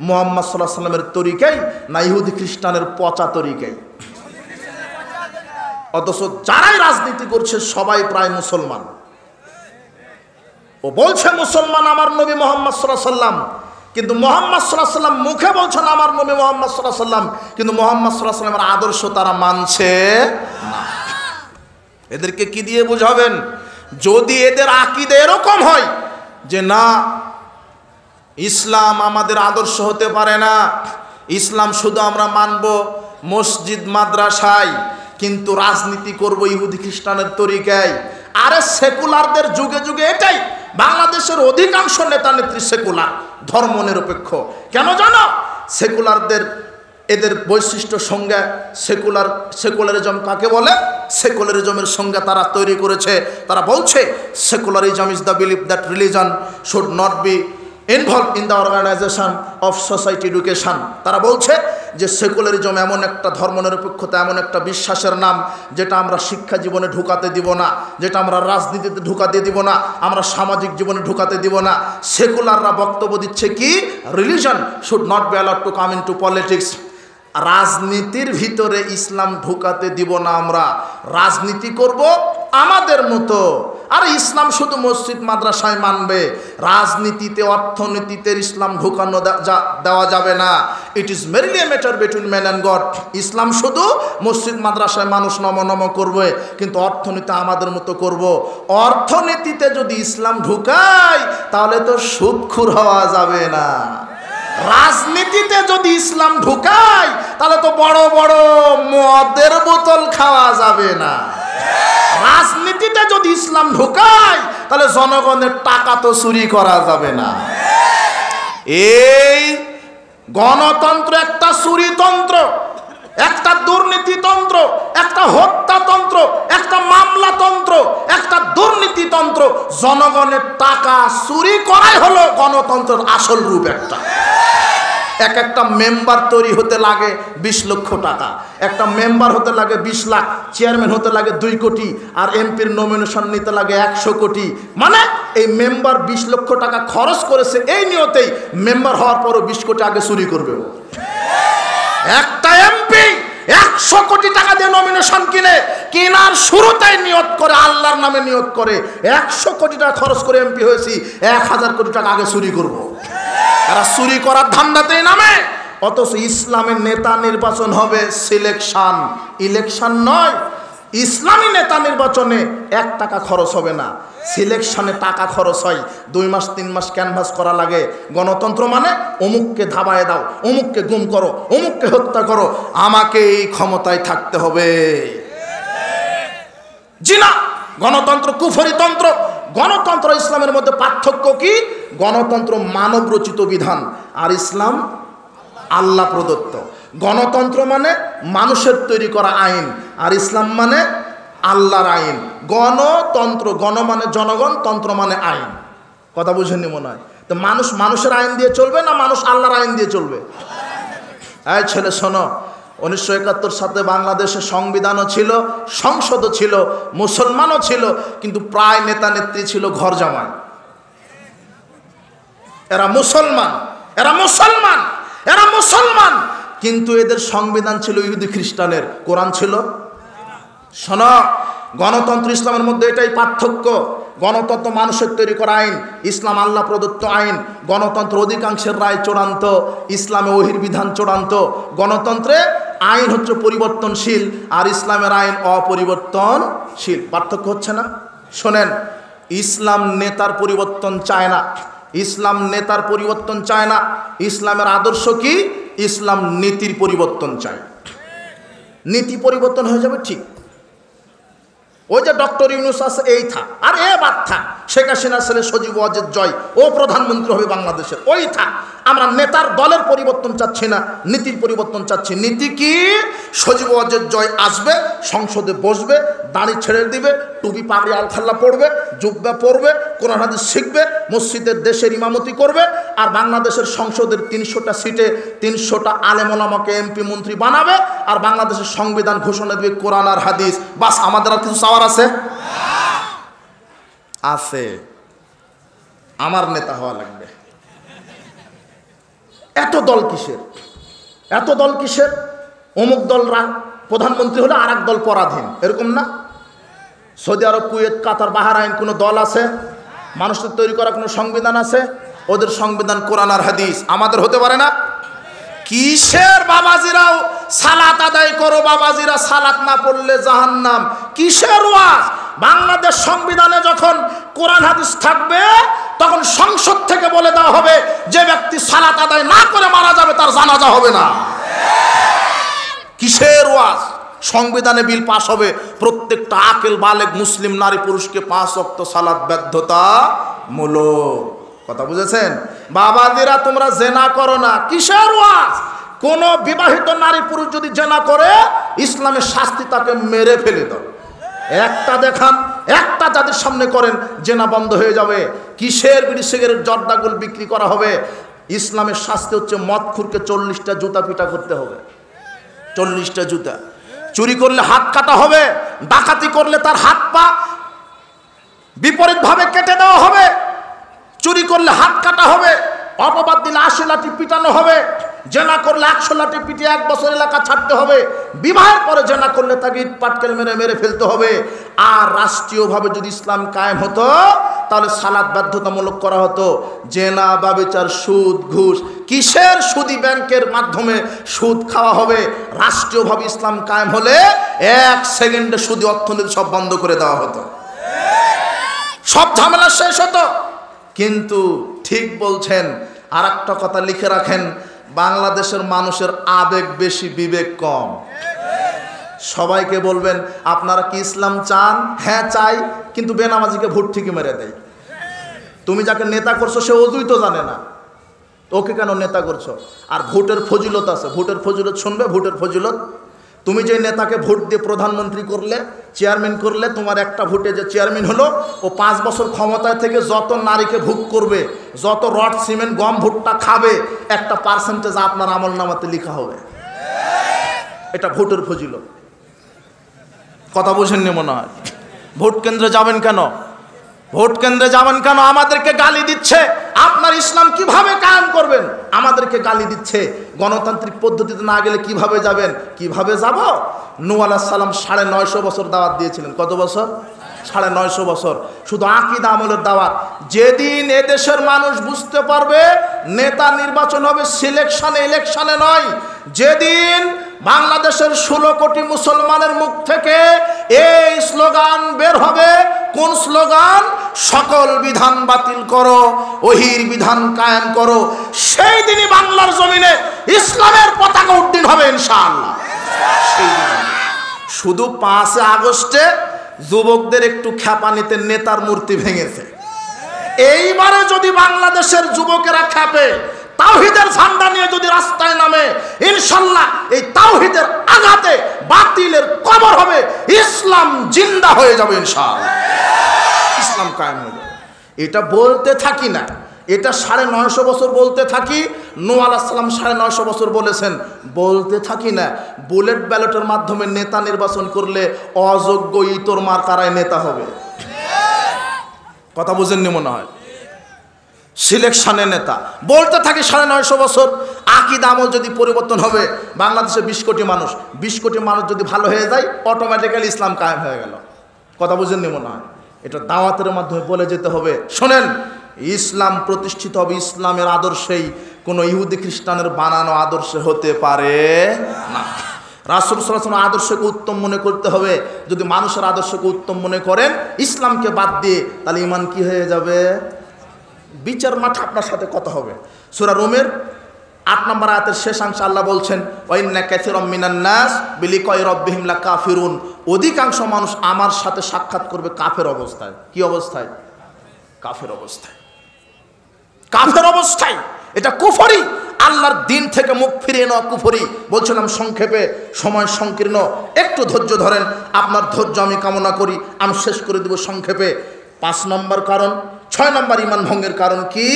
মুহাম্মদ সাল্লাল্লাহু আলাইহি ওয়াসাল্লামের তরিকায় না ইহুদি খ্রিস্টানের পচা তরিকায়? অথচ যারাই রাজনীতি করছে সবাই প্রায় মুসলমান। ও বলছে মুসলমান আমার নবী মুহাম্মদ সাল্লাল্লাহু আলাইহি ওয়াসাল্লাম, কিন্তু মুহাম্মদ সাল্লাল্লাহু আলাইহি ওয়াসাল্লাম মুখে বলছেন আমার নবী মুহাম্মদ সাল্লাল্লাহু আলাইহি ওয়াসাল্লাম, কিন্তু মুহাম্মদ সাল্লাল্লাহু আলাইহি ওয়াসাল্লামের আদর্শ তারা মানছে না। এদেরকে কি দিয়ে বুঝাবেন? যদি এদের আকীদা এরকম হয় যে না, ইসলাম আমাদের আদর্শ হতে পারে না, ইসলাম শুধু আমরা মানব মসজিদ মাদ্রাসায়, কিন্তু রাজনীতি করব ইহুদি খ্রিস্টানের তরিকায়। আরে সেকুলারদের যুগে যুগে এটাই, বাংলাদেশের অধিকাংশ নেতা নেত্রী সেকুলার, ধর্মনিরপেক্ষ। কেন জানো? সেকুলারদের এদের বৈশিষ্ট্য সংজ্ঞা, সেকুলারিজম কাকে বলে? সেকুলারিজমের সংজ্ঞা তারা তৈরি করেছে। তারা বলছে secularism is the belief that religion should not be involve in the organisation of society education. তারা বলছে যে সেকুলারিজম এমন একটা ধর্মনিরপেক্ষতা, এমন একটা বিশ্বাসের নাম যেটা আমরা শিক্ষা জীবনে ঢুকাতে দিব না, যেটা আমরা রাজনীতিতে ঢুকাতে দিব না, আমরা সামাজিক জীবনে ঢুকাতে দিব না। সেকুলাররা বক্তব্য দিচ্ছে কি? Religion should not be allowed to come into politics. রাজনীতির ভিতরে ইসলাম ঢুকাতে দিব না, আমরা রাজনীতি করব আমাদের মতো। আর ইসলাম শুধু মসজিদ মাদ্রাসায় মানবে, রাজনীতিতে অর্থনীতিতে ইসলাম ঢুকানো দেওয়া যাবে না। It is merely a matter between man and God. ইসলাম শুধু মসজিদ মাদ্রাসায় মানুষ নম করবে, কিন্তু অর্থনীতি আমাদের মতো করব। অর্থনীতিতে যদি ইসলাম ঢুকায় তাহলে তো সুদখোর হওয়া যাবে না। রাজনীতিতে যদি ইসলাম ঢুকায় তাহলে তো বড় বড় মদের বোতল খাওয়া যাবে না। রাজনীতিতে যদি ইসলাম ঢুকায় তাহলে জনগণের টাকা তো চুরি করা যাবে না। এই গণতন্ত্র একটা চুরিতন্ত্র, একটা দুর্নীতিতন্ত্র, একটা হত্যাতন্ত্র, একটা মামলাতন্ত্র। একটা দুর্নীতিতন্ত্র। জনগণের টাকা চুরি করাই হলো গণতন্ত্রের আসল রূপ। একটা মেম্বার তৈরি হতে লাগে 20 লক্ষ টাকা, একটা মেম্বার হতে লাগে 20 লাখ, চেয়ারম্যান হতে লাগে 2 কোটি, আর এমপির নমিনেশন নিতে লাগে 100 কোটি। মানে এই মেম্বার 20 লক্ষ টাকা খরচ করেছে এই নিয়তেই মেম্বার হওয়ার পরও 20 কোটি আগে চুরি করবে। একটা এমপি 100 কোটি টাকা দিয়ে নমিনেশন কেনার শুরুতেই নিয়ত করে, আল্লাহর নামে নিয়ত করে 100 কোটি টাকা খরচ করে এমপি হয়েছি, 1000 কোটি টাকা আগে চুরি করব। এরা চুরি করার ধান্দাতেই নামে। অথচ ইসলামের নেতা নির্বাচন হবে সিলেকশন, ইলেকশন নয়। ইসলামী নেতা নির্বাচনে 1 টাকা খরচ হবে না, সিলেকশনে টাকা খরচ হয়। 2 মাস 3 মাস ক্যানভাস করা লাগে। গণতন্ত্র মানে অমুককে ধাবায় দাও, অমুককে গুম করো, অমুককে হত্যা করো, আমাকে এই ক্ষমতায় থাকতে হবে। জি না, গণতন্ত্র কুফরিতন্ত্র। গণতন্ত্র ইসলামের মধ্যে পার্থক্য কি? গণতন্ত্র মানব রচিত বিধান, আর ইসলাম আল্লাহ প্রদত্ত। গণতন্ত্র মানে মানুষের তৈরি করা আইন, আর ইসলাম মানে আল্লাহর আইন। গণতন্ত্র, গণ মানে জনগণ, তন্ত্র মানে আইন। কথা বুঝেননি মনে হয়? তো মানুষ মানুষের আইন দিয়ে চলবে না মানুষ আল্লাহর আইন দিয়ে চলবে? এই ছেলে শোনো, 1971 সাথে বাংলাদেশে সংবিধানও ছিল, সংসদও ছিল, মুসলমানও ছিল, কিন্তু প্রায় নেতা নেত্রী ছিল ঘর জামাই। এরা মুসলমান, এরা মুসলমান, এরা মুসলমান, কিন্তু এদের সংবিধান ছিল ইহুদি খ্রিস্টানের, কোরআন ছিল। শোনো, গণতন্ত্র ইসলামের মধ্যে এটাই পার্থক্য। গণতন্ত্র মানুষের তৈরি করা আইন, ইসলাম আল্লাহ প্রদত্ত আইন। গণতন্ত্র অধিকাংশের রায় চূড়ান্ত, ইসলামে ওহির বিধান চূড়ান্ত। গণতন্ত্রে আইন হচ্ছে পরিবর্তনশীল, আর ইসলামের আইন অপরিবর্তনশীল। পার্থক্য হচ্ছে না? শোনেন, ইসলাম নেতার পরিবর্তন চায় না, ইসলাম নেতার পরিবর্তন চায় না। ইসলামের আদর্শ কি? ইসলাম নীতির পরিবর্তন চায়। নীতি পরিবর্তন হয়ে যাবে ঠিক। ওই যে ডক্টর ইউনূস আছে, এই থাক, আর এ বাদ থাক। শেখ হাসিনার ছেলে সজীব ওয়াজেদ জয়, ও প্রধানমন্ত্রী হবে বাংলাদেশের, ওই থাক। আমরা নেতার দলের পরিবর্তন চাচ্ছি না, নীতির পরিবর্তন চাচ্ছি। নীতি কি? সজীব ওয়াজেদ জয় আসবে, সংসদে বসবে, দাড়ি ছেড়ে দিবে, টুপি পাগড়ি আলখাল্লা পড়বে, জুব্বা পরবে, কোরআন হাদিস শিখবে, মসজিদের দেশের ইমামতি করবে, আর বাংলাদেশের সংসদের 300টা সিটে 300টা আলেম ওলামাকে এমপি মন্ত্রী বানাবে, আর বাংলাদেশের সংবিধান ঘোষণা দেবে কোরআন আর হাদিস। বাস, আমাদের আর কিছু চাওয়ার আছে? আছে। আমার নেতা হওয়া লাগবে। এত দল কিসের? এত দল কিসের? অমুক দল প্রধানমন্ত্রী হলে আর এক দল পরাধীন, এরকম না? সৌদি আরব, কুয়েত, কাতার, বাহরাইন কোনো দল আছে? মানুষের তৈরি করা কোনো সংবিধান আছে? ওদের সংবিধান কোরআন আর হাদিস। আমাদের হতে পারে না? কিসের বাবাজিরাও সালাত আদায় করো, বাবাজিরা সালাত না পড়লে জাহান্নাম? কিসের ওয়াজ? বাংলাদেশ সংবিধানে যখন কোরআন হাদিস থাকবে, তখন সংসদ থেকে বলে দেওয়া হবে যে ব্যক্তি সালাত আদায় না করে মারা যাবে তার জানাজা হবে না। কিসের ওয়াজ? সংবিধানে বিল পাস হবে, প্রত্যেকটা আকেল বালেগ মুসলিম নারী পুরুষকে 5 ওয়াক্ত সালাত বাধ্যতামূলক। কথা বুঝেছেন? বাবাজিরা তোমরা জেনা করো না। কিসের ওয়াজ? কোন বিবাহিত নারী পুরুষ যদি জেনা করে, ইসলামের শাস্তি তাকে মেরে ফেলে দাও। একটা দেখান, একটা যাদের সামনে করেন, জেনা বন্ধ হয়ে যাবে। কিসের বিড়ি সিগারেট জর্দাগুল বিক্রি করা হবে? ইসলামের শাস্তি হচ্ছে মদখুরকে 40টা জুতা পিটা করতে হবে, 40টা জুতা। চুরি করলে হাত কাটা হবে, ডাকাতি করলে তার হাত পা বিপরীতভাবে কেটে দেওয়া হবে, চুরি করলে হাত কাটা হবে, অপবাদ দিলে 80 লাঠি পিটানো হবে, জেনা করলে 100 লাঠি পিটিয়ে 1 বছর এলাকা ছাড়তে হবে, বিবাহের পরে জেনা করলে তাকে ইট পাটকেল মেরে ফেলতে হবে। আর রাষ্ট্রীয়ভাবে যদি ইসলাম কায়েম হতো, তাহলে সালাত বাধ্যতামূলক করা হতো। জেনা, ব্যভিচার, সুদ, ঘুষ, কিসের সুদি ব্যাংকের মাধ্যমে সুদ খাওয়া হবে? রাষ্ট্রীয়ভাবে ইসলাম কায়েম হলে 1 সেকেন্ডে সুদি অর্থনীতি সব বন্ধ করে দেওয়া হতো, সব ঝামেলা শেষ হতো। কিন্তু ঠিক বলছেন। আর একটা কথা লিখে রাখেন, বাংলাদেশের মানুষের আবেগ বেশি, বিবেক কম। সবাইকে বলবেন আপনারা কি ইসলাম চান? হ্যাঁ চাই, কিন্তু বেনামাজিকে ভোট ঠিকই মেরে দেয়। তুমি যাকে নেতা করছো সে অজুই তো জানে না, ওকে কেন নেতা করছো? আর ভোটের ফজিলত আছে, ভোটের ফজিলত শুনবে? ভোটের ফজিলত তুমি যে নেতাকে ভোট দিয়ে প্রধানমন্ত্রী করলে, চেয়ারম্যান করলে, তোমার একটা ভোটে যে চেয়ারম্যান হলো, ও 5 বছর ক্ষমতায় থেকে যত নারীকে ভোগ করবে, যত রড সিমেন্ট গম ভুট্টা খাবে, একটা পার্সেন্টেজ আপনার আমলনামাতে লেখা হবে। এটা ভোটের ফজিলত। কথা বুঝেননি মনে হয়? ভোট কেন্দ্রে যাবেন কেন? ভোট কেন্দ্রে যাবেন কেন? আমাদেরকে গালি দিচ্ছে। আপনার ইসলাম কিভাবে কায়েম করবেন? আমাদেরকে গালি দিচ্ছে। গণতান্ত্রিক পদ্ধতিতে না গেলে কিভাবে যাবেন? কিভাবে যাব? নূহ আলাইহিস সালাম 950 বছর দাওয়াত দিয়েছিলেন। কত বছর? 950 বছর। শুধু আকীদা আমলের দাওয়াত। যেদিন এদেশের মানুষ বুঝতে পারবে নেতা নির্বাচন হবে সিলেকশনে, ইলেকশনে নয়, যেদিন বাংলাদেশের 16 কোটি মুসলমানের মুখ থেকে এই স্লোগান বের হবে, কোন স্লোগান? সকল বিধান বাতিল করো, ওহির বিধান কায়েম করো, সেই দিনই বাংলার জমিনে ইসলামের পতাকা উড্ডীন হবে ইনশাআল্লাহ। সেই দিন। শুধু 5 আগস্টে যুবকদের একটু খ্যাপানিতে নেতার মূর্তি ভেঙেছে। এইবারে যদি বাংলাদেশের যুবকেরা খ্যাপে, তাওহীদের ঝান্ডা নিয়ে যদি রাস্তায় নামে, ইনশাআল্লাহ এই তাওহীদের আঘাতে বাতিলের কবর হবে, ইসলাম জিন্দা হয়ে যাবে ইনশাআল্লাহ, ইসলাম কায়েম হয়ে যাবে। এটা বলতে থাকি না, এটা 950 বছর বলতে থাকি। নূহ আলাইহিস সালাম 950 বছর বলেছেন, বলতে থাকি না। বুলেট ব্যালটের মাধ্যমে নেতা নির্বাচন করলে অযোগ্য ইতর মার্কারায় নেতা হবে। কথা বুঝেননি মনে হয়? সিলেকশনে নেতা বলতে থাকি 950 বছর। আকীদা আমল যদি পরিবর্তন হবে, বাংলাদেশে 20 কোটি মানুষ, 20 কোটি মানুষ যদি ভালো হয়ে যায়, অটোমেটিক্যালি ইসলাম কায়েম হয়ে গেল। কথা বুঝেননি মনে হয়? এটা দাওয়াতের মাধ্যমে বলে যেতে হবে। শোনেন, ইসলাম প্রতিষ্ঠিত হবে ইসলামের আদর্শেই, কোনো ইহুদি খ্রিস্টানের বানানো আদর্শে হতে পারে না। রাসূল সাল্লাল্লাহু আলাইহি ওয়াসাল্লাম আদর্শকে উত্তম মনে করতে হবে। যদি মানুষের আদর্শকে উত্তম মনে করেন ইসলামকে বাদ দিয়ে, তাহলে ঈমান কি হয়ে যাবে? বিচার মাঠে আপনার সাথে কথা হবে। সূরা রুমের 8 নম্বর আয়াতের শেষাংশে আল্লাহ বলছেন, ওয়া ইন্না কাসীরাম মিনান নাস বিলিকাই রাব্বিহিম লাকাফিরুন। অধিকাংশ মানুষ আমার সাথে সাক্ষাৎ করবে কাফের অবস্থায়। কি অবস্থায়? কাফের অবস্থায়। কাফের অবস্থায়। এটা কুফরি, আল্লাহর দিন থেকে মুখ ফিরিয়ে নেওয়া কুফরি। বলছিলাম সংক্ষেপে, সময় সংকীর্ণ, একটু ধৈর্য ধরেন। আপনার ধৈর্য আমি কামনা করি। আমি শেষ করে দেব সংক্ষেপে। 5 নম্বর কারণ, 6 নম্বর ঈমান ভঙ্গের কারণ কি?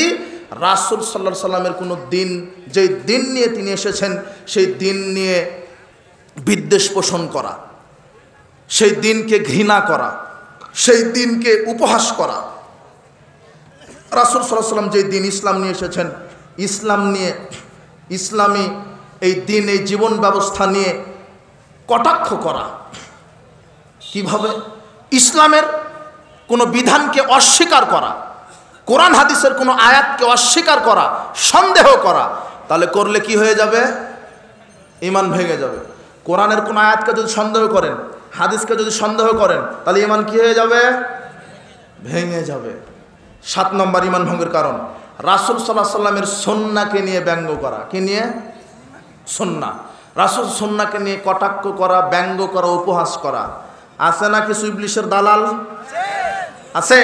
রাসূল সাল্লাল্লাহু আলাইহি সাল্লামের কোনো দিন, যেই দিন নিয়ে তিনি এসেছেন সেই দিন নিয়ে বিদ্বেষ পোষণ করা, সেই দিনকে ঘৃণা করা, সেই দিনকে উপহাস করা। রাসূল সাল্লাল্লাহু আলাইহি সাল্লাম যেই দিন ইসলাম নিয়ে এসেছেন, ইসলাম নিয়ে, ইসলামী এই দিন, এই জীবন ব্যবস্থা নিয়ে কটাক্ষ করা। কিভাবে? ইসলামের কোনো বিধানকে অস্বীকার করা, কোরআন হাদিসের কোনো আয়াতকে অস্বীকার করা, সন্দেহ করা। তাহলে করলে কি হয়ে যাবে? ঈমান ভেঙে যাবে। কোরআনের কোনো আয়াতকে যদি সন্দেহ করেন, হাদিসকে যদি সন্দেহ করেন, তাহলে ঈমান কি হয়ে যাবে? ভেঙে যাবে। 7 নম্বর ঈমান ভঙ্গের কারণ, রাসূল সাল্লাল্লাহু আলাইহি সাল্লামের সুন্নাহকে নিয়ে ব্যঙ্গ করা। কি নিয়ে? সুন্নাহ। রাসূল সুন্নাহকে নিয়ে কটাক্ষ করা, ব্যঙ্গ করা, উপহাস করা। আছে না কিছু ইবলিশের দালাল? আছে।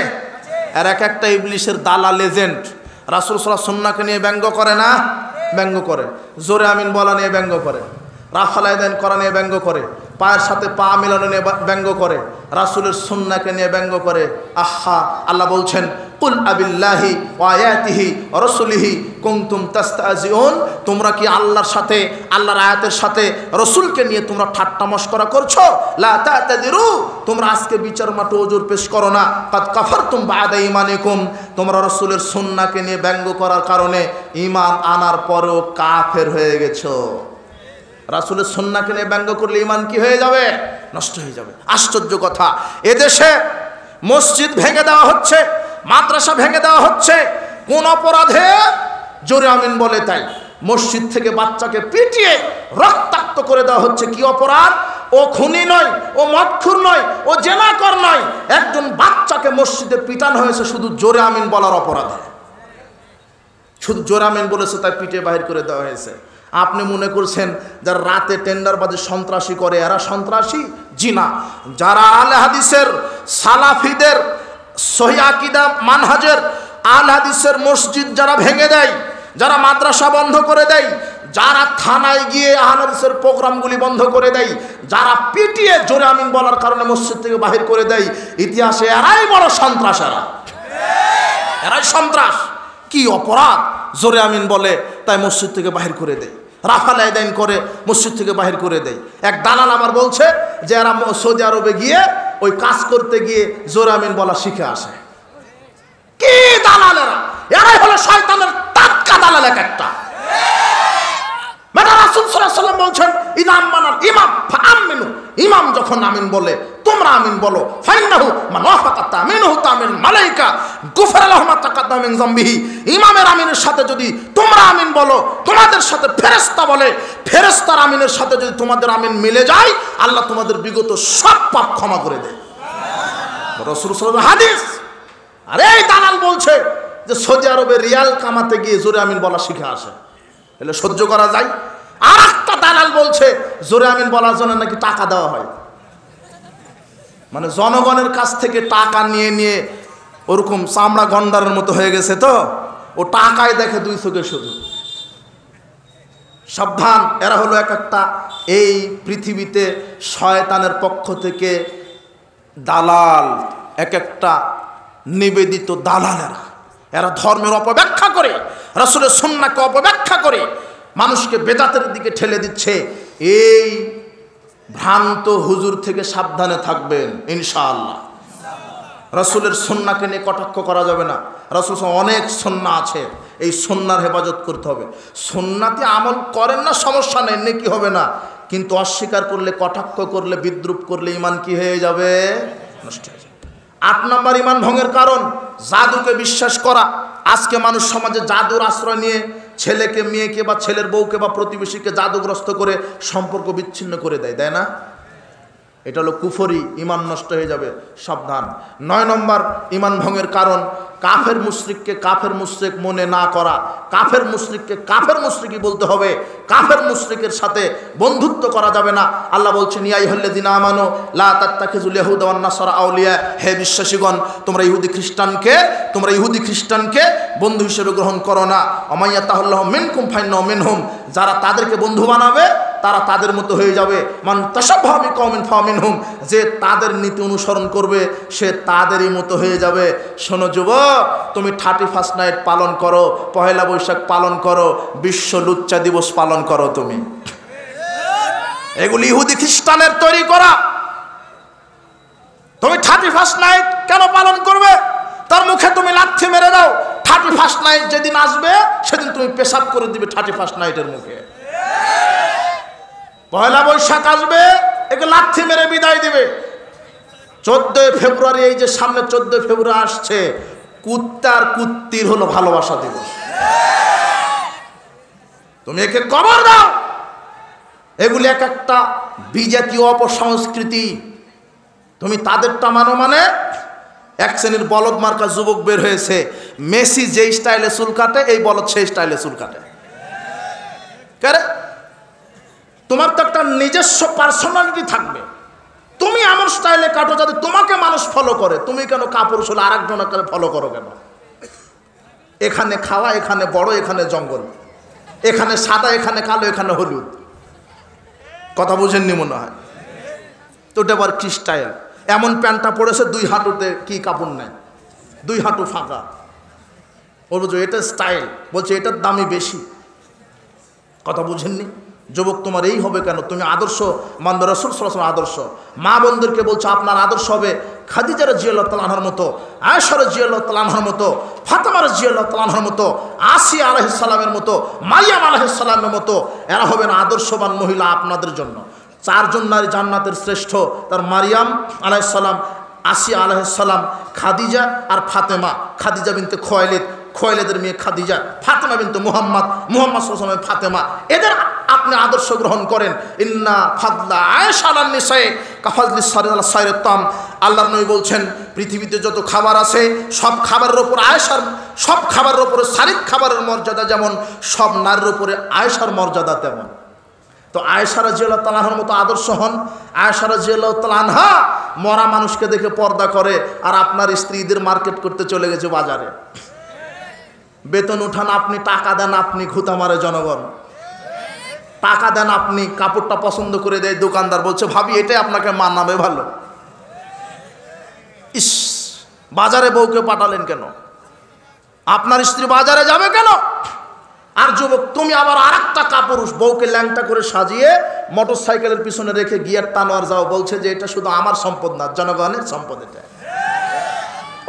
আর এক একটা ইবলিশের দালাল এজেন্ট রাসূল সাল্লাল্লাহু আলাইহি সুন্নাহকে নিয়ে ব্যঙ্গ করে না? ব্যঙ্গ করে। জোরে আমিন বলা নিয়ে ব্যঙ্গ করে, রাফালাইদান করা নিয়ে ব্যঙ্গ করে, পায়ের সাথে পা মিলানো নিয়ে ব্যঙ্গ করে, রাসূলের সুন্নাহকে নিয়ে ব্যঙ্গ করে। আহা, আল্লাহ বলছেন, কুল আবিল্লাহি ওয়া আয়াতিহি ওয়া রাসূলিহি কুনতুম তাস্তাজিউন। তোমরা কি আল্লাহর সাথে, আল্লাহর আয়াতের সাথে, রাসূলকে নিয়ে তোমরা ঠাট্টা মশকরা করছো? লা তা'তাদিরু, তোমরা আজকে বিচার মাঠে ওজর পেশ করো না। কাদ কাফারতুম বা'দা ঈমানিকুম, তোমরা রাসূলের সুন্নাহকে নিয়ে ব্যঙ্গ করার কারণে ঈমান আনার পরেও কাফের হয়ে গেছো। রাসূলের সুন্নাহকে নিয়ে ব্যঙ্গ করলে ঈমান কি হয়ে যাবে? নষ্ট হয়ে যাবে। আশ্চর্য কথা, এদেশে মসজিদ ভেঙে দেওয়া হচ্ছে, মাদ্রাসা ভেঙে দেওয়া হচ্ছে। কোন অপরাধে? জোরে আমিন বলে তাই। মসজিদ থেকে বাচ্চাকে পিটিয়ে রক্তাক্ত করে দেওয়া হচ্ছে। কি অপরাধ? ও খুনি নয়, ও মদখোর নয়, ও জেনাকর নয়। একজন বাচ্চাকে মসজিদে পিটানো হয়েছে শুধু জোরে আমিন বলার অপরাধে। শুধু জোরে আমিন বলেছে তাই পিটিয়ে বাহির করে দেওয়া হয়েছে। আপনি মনে করছেন যারা রাতে টেন্ডারবাজি সন্ত্রাসী করে এরা সন্ত্রাসী? জি না। যারা আহলে হাদিসের, সালাফিদের সহি আকীদা মানহাজের আহলে হাদিসের মসজিদ যারা ভেঙে দেয়, যারা মাদ্রাসা বন্ধ করে দেয়, যারা থানায় গিয়ে আহলে হাদিসের প্রোগ্রামগুলি বন্ধ করে দেয়, যারা পিটিয়ে জোরে আমিন বলার কারণে মসজিদ থেকে বাহির করে দেয়, ইতিহাসে এরাই বড় সন্ত্রাস। এরাই সন্ত্রাস। কি অপরাধ? জোরে আমিন বলে তাই মসজিদ থেকে বাহির করে দেয়, রাফাল আদান করে মসজিদ থেকে বাহির করে দেয়। এক দালাল আমার বলছে যে এরা সৌদি আরবে গিয়ে ওই কাজ করতে গিয়ে জোরে আমিন বলা শিখে আসে। কি দালালেরা! এরাই হলো শয়তানের টাটকা দালাল এক একটা। রাসূল সাল্লাল্লাহু আলাইহি ওয়াসাল্লাম বলছেন, ইমাম মানাল ইমাম ফাআমিনু, ইমাম যখন আমিন বলে তোমরা আমিন বলো। ফাইন্নাহু মান ওয়াফাকা তামিনুহু তামিনুল মালায়েকা গুফিরা লাহু মা তাকাদ্দামা মিন যামবিহি। ইমামের আমিনের সাথে যদি তোমরা আমিন বলো, তোমাদের সাথে ফেরেশতা বলে, ফেরেশতার আমিনের সাথে যদি তোমাদের আমিন মিলে যায়, আল্লাহ তোমাদের বিগত সব পাপ ক্ষমা করে দেয়। রাসূল সাল্লাল্লাহু আলাইহি হাদিস। আর এই দালাল বলছে যে সৌদি আরবে রিয়াল কামাতে গিয়ে জোরে আমিন বলা শিখে আসে, এলে সহ্য করা যায়। আর একটা দালাল বলছে জোরে আমিন বলার জন্য নাকি টাকা দেওয়া হয়, মানে জনগণের কাছ থেকে টাকা নিয়ে নিয়ে ওরকম চামড়া গন্ডারের মতো হয়ে গেছে। তো ও টাকায় দেখে দুই চোখে শুধু। সাবধান, এরা হলো এক একটা এই পৃথিবীতে শয়তানের পক্ষ থেকে দালাল, এক একটা নিবেদিত দালালেরা। এরা ধর্মের অপব্যাখ্যা করে, রাসূলের সুন্নাহকে অপব্যাখ্যা করে মানুষকে বেদাতের দিকে ঠেলে দিচ্ছে। এই ভ্রান্ত হুজুর থেকে সাবধানে থাকবেন ইনশাআল্লাহ। রাসূলের সুন্নাহকে নিয়ে কটাক্ষ করা যাবে না। রাসূল অনেক সুন্নাহ আছে, এই সুন্নাহর হেফাজত করতে হবে। সুন্নাতে আমল করেন না, সমস্যা নেই, নেকি হবে না, কিন্তু অস্বীকার করলে, কটাক্ষ করলে, বিদ্রূপ করলে ইমান কি হয়ে যাবে? নষ্ট হয়ে যাবে। ৮ নম্বর ইমান ভঙ্গের কারণ জাদুকে বিশ্বাস করা। আজকে মানুষ সমাজে জাদুর আশ্রয় নিয়ে ছেলেকে, মেয়েকে বা ছেলের বউকে বা প্রতিবেশীকে জাদুগ্রস্ত করে সম্পর্ক বিচ্ছিন্ন করে দেয়, তাই না? এটা হলো কুফরি, ইমান নষ্ট হয়ে যাবে, সাবধান। ৯ নম্বর ইমান ভঙ্গের কারণ কাফের মুশরিককে কাফের মুশরিক মনে না করা। কাফের মুশরিককে কাফের মুশরিকই বলতে হবে, কাফের মুশরিকের সাথে বন্ধুত্ব করা যাবে না। আল্লাহ বলছেন, ইয়া আইয়ুহাল্লাযীনা আমানু লা তাত্তাখিযুল ইয়াহুদা ওয়ান নাসারা আউলিয়া, হে বিশ্বাসীগণ তোমরা ইহুদি খ্রিস্টানকে বন্ধু হিসেবে গ্রহণ করো না। আমাইয়াতাহুল্লাহু মিনকুম ফাইন্নাহু মিনহুম, যারা তাদেরকে বন্ধু বানাবে তারা তাদের মতো হয়ে যাবে। মান তাশাব্বাহা বিকওমিন ফামিনহুম, যে তাদের নীতি অনুসরণ করবে সে তাদেরই মতো হয়ে যাবে। শোনো যুবক, তুমি 31 নাইট পালন করো, পহেলা বৈশাখ পালন করো, বিশ্ব লুচ্চা দিবস পালন করো, তুমি এগুলি ইহুদি খ্রিস্টানের তৈরি করা। তুমি 31 নাইট কেন পালন করবে? তার মুখে তুমি লাথি মেরে দাও। 31 নাইট যেদিন আসবে সেদিন তুমি পেশাব করে দিবে 31 নাইটের মুখে। পয়লা বৈশাখ আসবে, একে লাথি মেরে বিদায় দিবে। 14 ফেব্রুয়ারি, এই যে সামনে 14 ফেব্রুয়ারি আসছে, কুত্তার কুত্তির হলো ভালোবাসা দিবস। তুমি একে কবর দাও। এগুলি এক একটা বিজাতীয় অপসংস্কৃতি। তুমি তাদেরটা মানো মানে? এক শ্রেণীর বলদ মার্কা যুবক বের হয়েছে, মেসি যে স্টাইলে চুল কাটে এই বলদ সেই স্টাইলে চুল কাটে। কারে? তোমার তো একটা নিজস্ব পার্সোনালিটি থাকবে। তুমি এমন স্টাইলে কাটো যাতে তোমাকে মানুষ ফলো করে। তুমি কেন কাপুরুষ হলে আরেকজনকে ফলো করো কেন? এখানে খাওয়া, এখানে বড়, এখানে জঙ্গল, এখানে সাদা, এখানে কালো, এখানে হলুদ। কথা বুঝেননি মনে হয় তো? ওটা আবার কি স্টাইল? এমন প্যান্টটা পড়েছে 2 হাঁটুতে কি কাপড় নেই, 2 হাঁটু ফাঁকা। ও বলছো এটা স্টাইল, বলছে এটার দামই বেশি। কথা বুঝেননি? যুবক, তোমার এই হবে কেন? তুমি আদর্শ মানবে, রাসূল সাল্লাল্লাহু আলাইহি ওয়াসাল্লাম আদর্শ। মা বোনদেরকে বলছো আপনার আদর্শ হবে খাদিজা রাদিয়াল্লাহু তাআলা আনহার মতো, আয়েশা রাদিয়াল্লাহু তাআলা আনহার মতো, ফাতেমা রাদিয়াল্লাহু তাআলা আনহার মতো, আসিয়া আলাইহিস সালামের মতো, মারিয়াম আলাইহিস সালামের মতো। এরা হবেন আদর্শবান মহিলা আপনাদের জন্য। 4 জন নারী জান্নাতের শ্রেষ্ঠ, তার মারিয়াম আলাইহিস সালাম, আসিয়া আলাইহিস সালাম, খাদিজা আর ফাতেমা। খাদিজা বিনতে খুয়াইলিদ, খুয়াইলিদের মেয়ে খাদিজা, ফাতেমা বিনতে মুহাম্মদ, মুহাম্মদ সাল্লাল্লাহু আলাইহি ওয়াসাল্লামের ফাতেমা। এদের আপনি আদর্শ গ্রহণ করেন। ইন্না ফাদলা আয়েশা আলান নিসায়ে কাফাজলিস সারির আলা সাইরিত তাম। আল্লাহর নবী বলছেন, পৃথিবীতে যত খাবার আছে সব খাবারের উপর আয়েশার, সব খাবারের উপরে সারিক খাবারের মর্যাদা যেমন, সব নারীর উপরে আয়েশার মর্যাদা তেমন। তো আয়েশা রাদিয়াল্লাহু তাআলা আনহার মতো আদর্শ হন। আয়েশা রাদিয়াল্লাহু তাআলা আনহা মরা মানুষকে দেখে পর্দা করে, আর আপনার স্ত্রীদের মার্কেট করতে চলে গেছে বাজারে। বেতন উঠান আপনি, টাকা দেন আপনি, ঘুতা মারে জনগণ। টাকা দেন আপনি, কাপড়টা পছন্দ করে দেয় দোকানদার, বলছে ভাবি এটাই আপনাকে মানাবে ভালো। ইস, বাজারে বউকে পাঠালেন কেন? আপনার স্ত্রী বাজারে যাবে কেন? আর যুবক তুমি আবার আর একটা কাপুরুষ, বউকে ল্যাংটা করে সাজিয়ে মোটর সাইকেলের পিছনে রেখে গিয়ার টানো আর যাও, বলছে যে এটা শুধু আমার সম্পদ না, জনগণের সম্পদ। এটা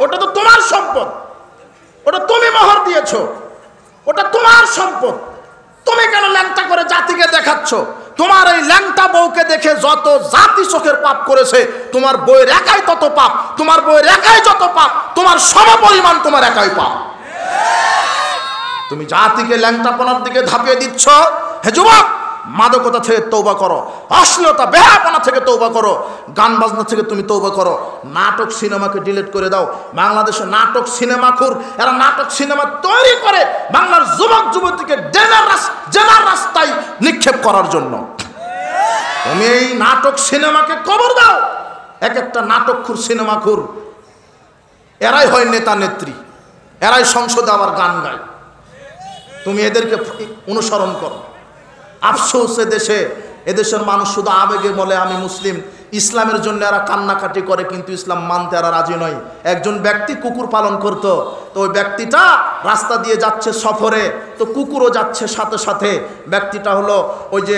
ওটা তো তোমার সম্পদ, ওটা তুমি মোহর দিয়েছো, ওটা তোমার সম্পদ। তুমি কেন ল্যাংটা করে জাতিকে দেখাচ্ছ? তোমার এই ল্যাংটা বউকে দেখে যত জাতি চোখের পাপ করেছে, তোমার বউয়ের একাই তত পাপ, তোমার বউয়ের একাই যত পাপ, তোমার সমপরিমাণ তোমার একাই পাপ। তুমি জাতিকে ল্যাংটাপনার দিকে ধাপিয়ে দিচ্ছ। হে যুবক, মাদকতা থেকে তওবা করো, অশ্লীলতা বেহায়াপনা থেকে তওবা করো, গান বাজনা থেকে তুমি তওবা করো, নাটক সিনেমাকে ডিলিট করে দাও। বাংলাদেশে নাটক সিনেমাখোর, এরা নাটক সিনেমা তৈরি করে বাংলার যুবক যুবতীকে জেনার রাস্তায় নিক্ষেপ করার জন্য। তুমি এই নাটক সিনেমাকে কবর দাও। এক একটা নাটকখোর সিনেমাখোর, এরাই হয় নেতা নেত্রী, এরাই সংসদে আবার গান গায়। তুমি এদেরকে অনুসরণ করো। আফসোস এদেশের মানুষ শুধু আবেগে বলে আমি মুসলিম, ইসলামের জন্য এরা কান্নাকাটি করে, কিন্তু ইসলাম মানতে এরা রাজি নয়। একজন ব্যক্তি কুকুর পালন করত, তো ওই ব্যক্তিটা রাস্তা দিয়ে যাচ্ছে সফরে, তো কুকুরও যাচ্ছে সাথে সাথে। ব্যক্তিটা হলো ওই যে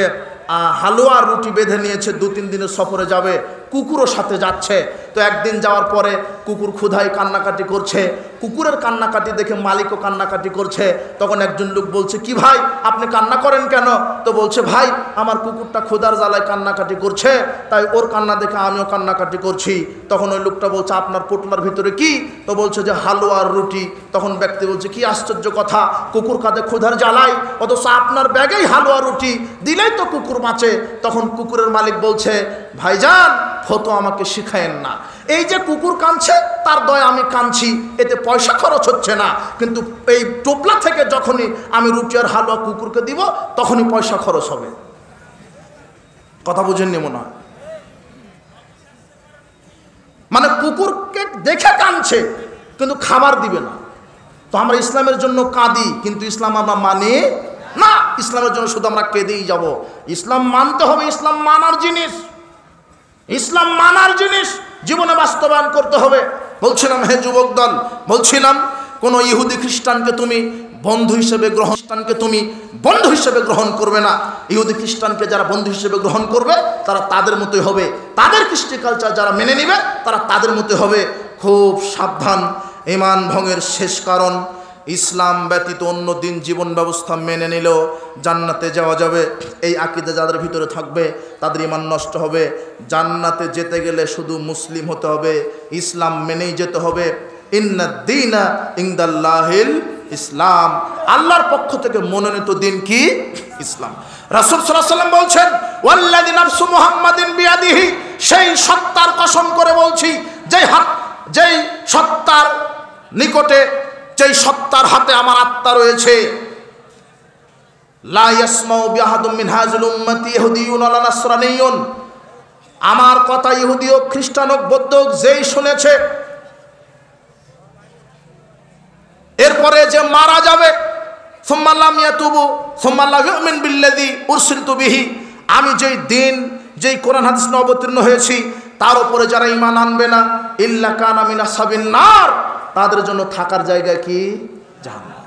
হালুয়া রুটি বেঁধে নিয়েছে, 2-3 দিনের সফরে যাবে, কুকুরও সাথে যাচ্ছে। তো একদিন যাওয়ার পরে কুকুর ক্ষুধায় কান্নাকাটি করছে, কুকুরের কান্নাকাটি দেখে মালিকও কান্নাকাটি করছে। তখন একজন লোক বলছে, কি ভাই আপনি কান্না করেন কেন? তো বলছে, ভাই আমার কুকুরটা ক্ষুধার জ্বালায় কান্নাকাটি করছে, তাই ওর কান্না দেখে আমিও কান্নাকাটি করছি। তখন ওই লোকটা বলছে, আপনার পোটলার ভিতরে কি? তো বলছে যে হালুয়া আর রুটি। তখন ব্যক্তি বলছে, কি আশ্চর্য কথা, কুকুর কাঁদে ক্ষুধার জ্বালায়, অথচ আপনার ব্যাগেই হালুয়া রুটি, দিলেই তো কুকুর বাঁচে। তখন কুকুরের মালিক বলছে, ভাইজান ফতো আমাকে শিখায়েন না, এই যে কুকুর কাঁদছে তার দয়া আমি কাঁদছি, এতে পয়সা খরচ হচ্ছে না, কিন্তু এই টোপলা থেকে যখনই আমি রুটি আর হালুয়া কুকুরকে দিব তখনই পয়সা খরচ হবে। কথা বুঝেননি মনে হয়? মানে কুকুরকে দেখে কাঁদছে কিন্তু খাবার দিবে না। তো আমরা ইসলামের জন্য কাঁদি, কিন্তু ইসলাম আমরা মানি না। ইসলামের জন্য শুধু আমরা কেঁদেই যাব। ইসলাম মানতে হবে, ইসলাম মানার জিনিস, ইসলাম মানার জিনিস জীবনে বাস্তবায়ন করতে হবে। বলছিলাম হে যুবক দল, বলছিলাম কোন ইহুদি খ্রিস্টানকে তুমি বন্ধু হিসেবে বন্ধু হিসেবে গ্রহণ করবে না। ইহুদি খ্রিস্টানকে যারা বন্ধু হিসেবে গ্রহণ করবে তারা তাদের মতোই হবে, তাদের কৃষ্টি কালচার যারা মেনে নেবে তারা তাদের মতোই হবে। খুব সাবধান, ঈমান ভঙ্গের শেষ কারণ ইসলাম ব্যতীত অন্য দিন জীবন ব্যবস্থা মেনে নিলেও জান্নাতে যাওয়া যাবে, এই আকীদা যাদের ভিতরে থাকবে তাদের ঈমান নষ্ট হবে। জান্নাতে যেতে গেলে শুধু মুসলিম হতে হবে, ইসলাম মেনেই যেতে হবে। ইন্নাদ-দীনা ইনদাল্লাহিল ইসলাম, আল্লাহর পক্ষ থেকে মনোনীত দিন কি? ইসলাম। রাসূল সাল্লাল্লাহু আলাইহি ওয়াসাল্লাম বলছেন, ওয়াল্লাযী নাফসু মুহাম্মাদিন বিয়াদিহি, সেই সত্তার কসম করে বলছি যেই সত্তার নিকটে, যেই সত্তার হাতে আমার আত্মা রয়েছে, লা ইয়াসমাউ বিআহাদিন মিন হাযিল উম্মতি ইহুদিয়্যুন ওয়া নাসরানিয়্যুন, আমার কথা ইহুদি হোক, খ্রিস্টান হোক, বৌদ্ধ হোক, যেই শুনেছে এরপরে যে মারা যাবে, সুম্মা লাম ইয়াতুবু সুম্মা লা ইউমিন বিল্লাযী উরসিলতু বিহি, আমি যেই দিন যেই কোরআন হাদিস অবতীর্ণ হয়েছি তার উপরে যারা ঈমান আনবে না, ইল্লা কানা মিন আসহাবিন নার, তাদের জন্য থাকার জায়গা কি? জাহান্নাম।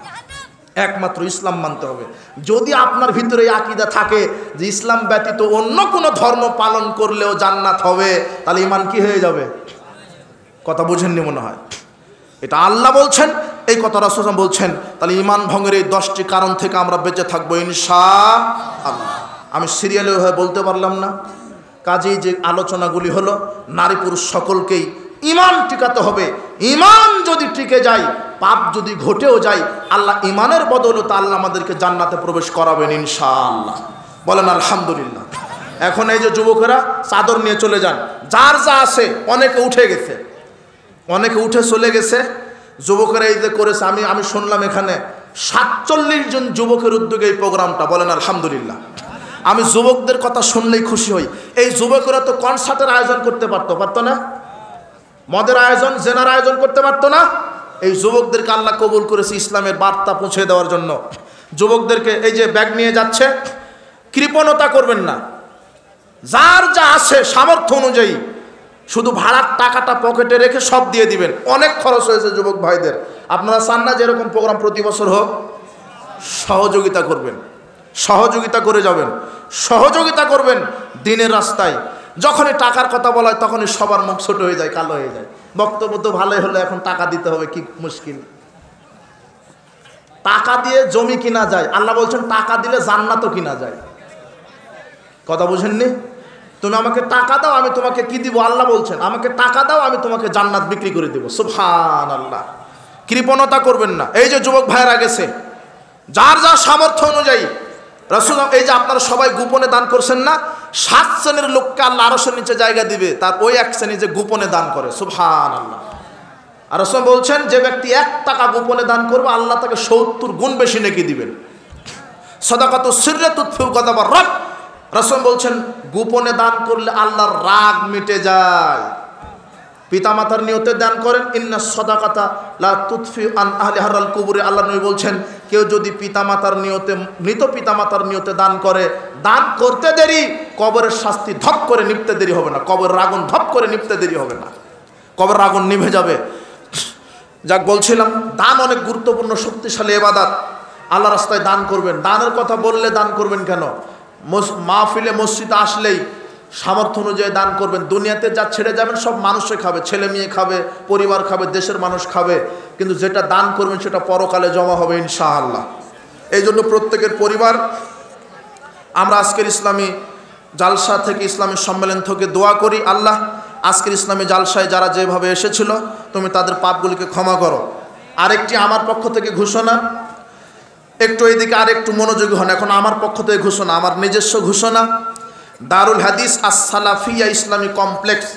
একমাত্র ইসলাম মানতে হবে। যদি আপনার ভিতরে এই আকীদা থাকে যে ইসলাম ব্যতীত অন্য কোনো ধর্ম পালন করলেও জান্নাত হবে, তাহলে ঈমান কি হয়ে যাবে? কথা বুঝেননি মনে হয়। এটা আল্লাহ বলছেন, এই কথা রাসূল বলছেন। তাহলে ঈমান ভঙ্গের এই 10টি কারণ থেকে আমরা বেঁচে থাকবো ইনশাআল্লাহ। আমি সিরিয়ালে হয়ে বলতে পারলাম না, কাজেই যে আলোচনাগুলি হলো নারী পুরুষ সকলকেই ঈমান টিকাতে হবে। ঈমান যদি টিকে যায়, পাপ যদি ঘটেও যায়, আল্লাহ ঈমানের বদৌলতে আল্লাহ আমাদেরকে জান্নাতে প্রবেশ করাবেন ইনশাআল্লাহ। বলেন আলহামদুলিল্লাহ। এখন এই যে যুবকেরা চাদর নিয়ে চলে যান, যার যা আছে, অনেকে উঠে গেছে, অনেকে উঠে চলে গেছে। যুবকেরা এই যে করেছে, আমি শুনলাম এখানে 47 জন যুবকের উদ্যোগে এই প্রোগ্রামটা। বলেন আলহামদুলিল্লাহ। আমি যুবকদের কথা শুনলেই খুশি হই। এই যুবকেরা তো কনসার্টের আয়োজন করতে পারতো না, মদের আয়োজন, জেনার আয়োজন করতে পারতো না। এই যুবকদেরকে আল্লাহ কবুল করেছে ইসলামের বার্তা পৌঁছে দেওয়ার জন্য। যুবকদেরকে এই যে ব্যাগ নিয়ে যাচ্ছে, কৃপণতা করবেন না। যার যা আছে সামর্থ্য অনুযায়ী শুধু ভাড়ার টাকাটা পকেটে রেখে সব দিয়ে দিবেন। অনেক খরচ হয়েছে যুবক ভাইদের, আপনারা চান না যে এরকম প্রোগ্রাম প্রতি বছর হোক? সহযোগিতা করবেন, সহযোগিতা করে যাবেন, সহযোগিতা করবেন দিনের রাস্তায়। যখনই টাকার কথা বলা হয় তখনই সবার মুখ ছোট হয়ে যায়, কালো হয়ে যায়। বক্তব্য তো ভালোই হলো, এখন টাকা দিতে হবে, কি মুশকিল। টাকা দিয়ে জমি কিনা যায়, আল্লাহ বলছেন টাকা দিলে জান্নাতও কিনা যায়। কথা বুঝেননি? তুমি আমাকে টাকা দাও, আমি তোমাকে কি দিব? আল্লাহ বলছেন আমাকে টাকা দাও, আমি তোমাকে জান্নাত বিক্রি করে দেব। সুবহানাল্লাহ। কৃপণতা করবেন না। এই যে যুবক ভাইয়েরা গেছে, যার যার সামর্থ্য অনুযায়ী রাসূল, এই যে আপনারা সবাই গোপনে দান করছেন না, 7 শ্রেণীর লোককে আল্লাহ আরশের নিচে জায়গা দিবে, তার ওই এক শ্রেণী যে গোপনে দান করে। সুবহানাল্লাহ। আর রাসূল বলছেন যে ব্যক্তি 1 টাকা গোপনে দান করবে আল্লাহ তাকে 70 গুণ বেশি নেকি দিবেন। সাদাকাতু সিররা তুতফিউ গাদাবার রব। রাসূল বলছেন গোপনে দান করলে আল্লাহর রাগ মিটে যায়। পিতামাতার নিয়তে দান করেন, ইন্না সাদাকাতা লা তুতফিউ আন আহলি হারাল কুবুরে। আল্লাহ নবী বলছেন কেউ যদি পিতামাতার নিয়তে, মৃত পিতামাতার নিয়তে দান করে, দান করতে দেরি, কবরের শাস্তি ধপ করে নিভতে দেরি হবে না, কবরের আগুন ধপ করে নিভতে দেরি হবে না, কবরের আগুন নিভে যাবে। যাক বলছিলাম, দান অনেক গুরুত্বপূর্ণ শক্তিশালী ইবাদত। আল্লাহ রাস্তায় দান করবেন। দানের কথা বললে দান করবেন কেন? মাহফিলে মসজিদে আসলেই সামর্থ্য অনুযায়ী দান করবেন। দুনিয়াতে যা ছেড়ে যাবেন সব মানুষে খাবে, ছেলে মেয়ে খাবে, পরিবার খাবে, দেশের মানুষ খাবে, কিন্তু যেটা দান করবেন সেটা পরকালে জমা হবে ইনশাআল্লাহ। এই জন্য প্রত্যেকের পরিবার, আমরা আজকের ইসলামী জালসা থেকে, ইসলামী সম্মেলন থেকে দোয়া করি, আল্লাহ আজকের ইসলামী জালসায় যারা যেভাবে এসেছিল তুমি তাদের পাপগুলিকে ক্ষমা করো। আরেকটি আমার পক্ষ থেকে ঘোষণা, একটু এইদিকে আর একটু মনোযোগী হন। এখন আমার পক্ষ থেকে ঘোষণা, আমার নিজস্ব ঘোষণা। দারুল হাদিস আস-সালাফিয়া ইসলামী কমপ্লেক্স,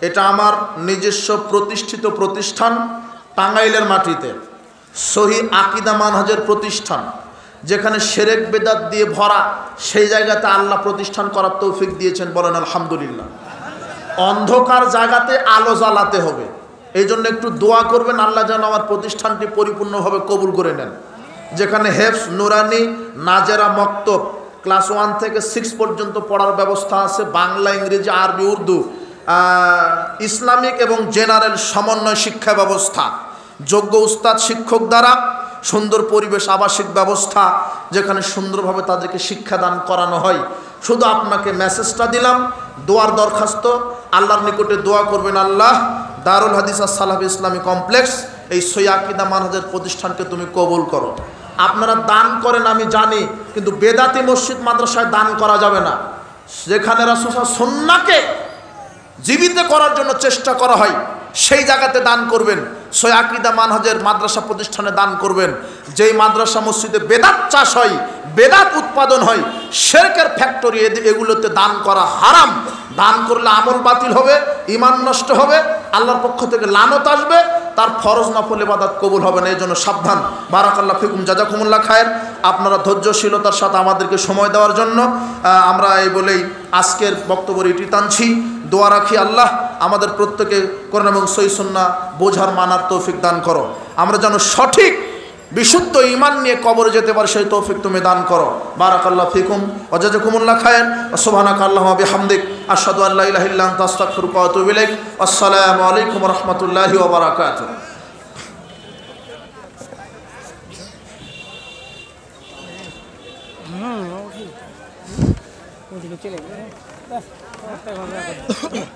এটা আমার নিজস্ব প্রতিষ্ঠিত প্রতিষ্ঠান। টাঙ্গাইলের মাটিতে সহিহ আকীদা মানহাজের প্রতিষ্ঠান, যেখানে শিরক বেদাত দিয়ে ভরা, সেই জায়গাতে আল্লাহ প্রতিষ্ঠান করার তৌফিক দিয়েছেন, বলেন আলহামদুলিল্লাহ। অন্ধকার জায়গাতে আলো জ্বালাতে হবে, এই জন্য একটু দোয়া করবেন আল্লাহ যেন আমার প্রতিষ্ঠানটি পরিপূর্ণভাবে কবুল করে নেন। যেখানে হেফজ, নুরানি, নাজেরা, মক্তব ক্লাস 1 থেকে 6 পর্যন্ত পড়ার ব্যবস্থা আছে, বাংলা, ইংরেজি, আরবি, উর্দু, ইসলামিক এবং জেনারেল সমন্বয় শিক্ষা ব্যবস্থা, যোগ্য উস্তাদ শিক্ষক দ্বারা সুন্দর পরিবেশ, আবাসিক ব্যবস্থা, যেখানে সুন্দরভাবে তাদেরকে শিক্ষাদান করানো হয়। শুধু আপনাকে মেসেজটা দিলাম, দোয়ার দরখাস্ত, আল্লাহর নিকটে দোয়া করবেন, আল্লাহ দারুল হাদিস আস-সালাফি ইসলামী কমপ্লেক্স, এই সহিহ আকীদা মানহাজের প্রতিষ্ঠানকে তুমি কবুল করো। আপনারা দান করেন আমি জানি, কিন্তু বেদাতি মসজিদ মাদ্রাসায় দান করা যাবে না। যেখানে রাসূল সুন্নাহকে জীবিত করার জন্য চেষ্টা করা হয় সেই জায়গাতে দান করবেন। সহিহ আকীদা মানহাজের মাদ্রাসা প্রতিষ্ঠানে দান করবেন। যেই মাদ্রাসা মসজিদে বেদাত চাষ হয়, বেদাত উৎপাদন হয়, শিরকের ফ্যাক্টরি, এগুলোতে দান করা হারাম। দান করলে আমল বাতিল হবে, ঈমান নষ্ট হবে, আল্লাহর পক্ষ থেকে লানত আসবে, তার ফরজ নফল ইবাদত কবুল হবে না। এই জন্য সাবধান। বারাকাল্লাহ ফিকুম, জাযাকুমুল্লাহ খায়ের। আপনারা ধৈর্যশীলতার সাথে আমাদেরকে সময় দেওয়ার জন্য আমরা এই বলেই আজকের বক্তব্য এটি টানছি। দোয়া রাখি আল্লাহ আমাদের প্রত্যেকে কোরআন এবং সহিহ সুন্নাহ বোঝার, মানার তৌফিক দান করো। আমরা যেন সঠিক বিশুদ্ধ ঈমান নিয়ে কবরে যেতে পারি, সেই তৌফিক তুমি দান করো। বারাকাল্লাহু ফিকুম ওয়া জাযাকুমুল্লাহ খায়র। সুবহানাকা আল্লাহুম্মা ওয়া বিহামদিক, আশহাদু আল্লা ইলাহা ইল্লা আনতা, আস্তাগফিরুকা ওয়া আতুবু ইলাইক। আসসালামু আলাইকুম ওয়া রাহমাতুল্লাহি ওয়া বারাকাতুহু। ওদিকে চলে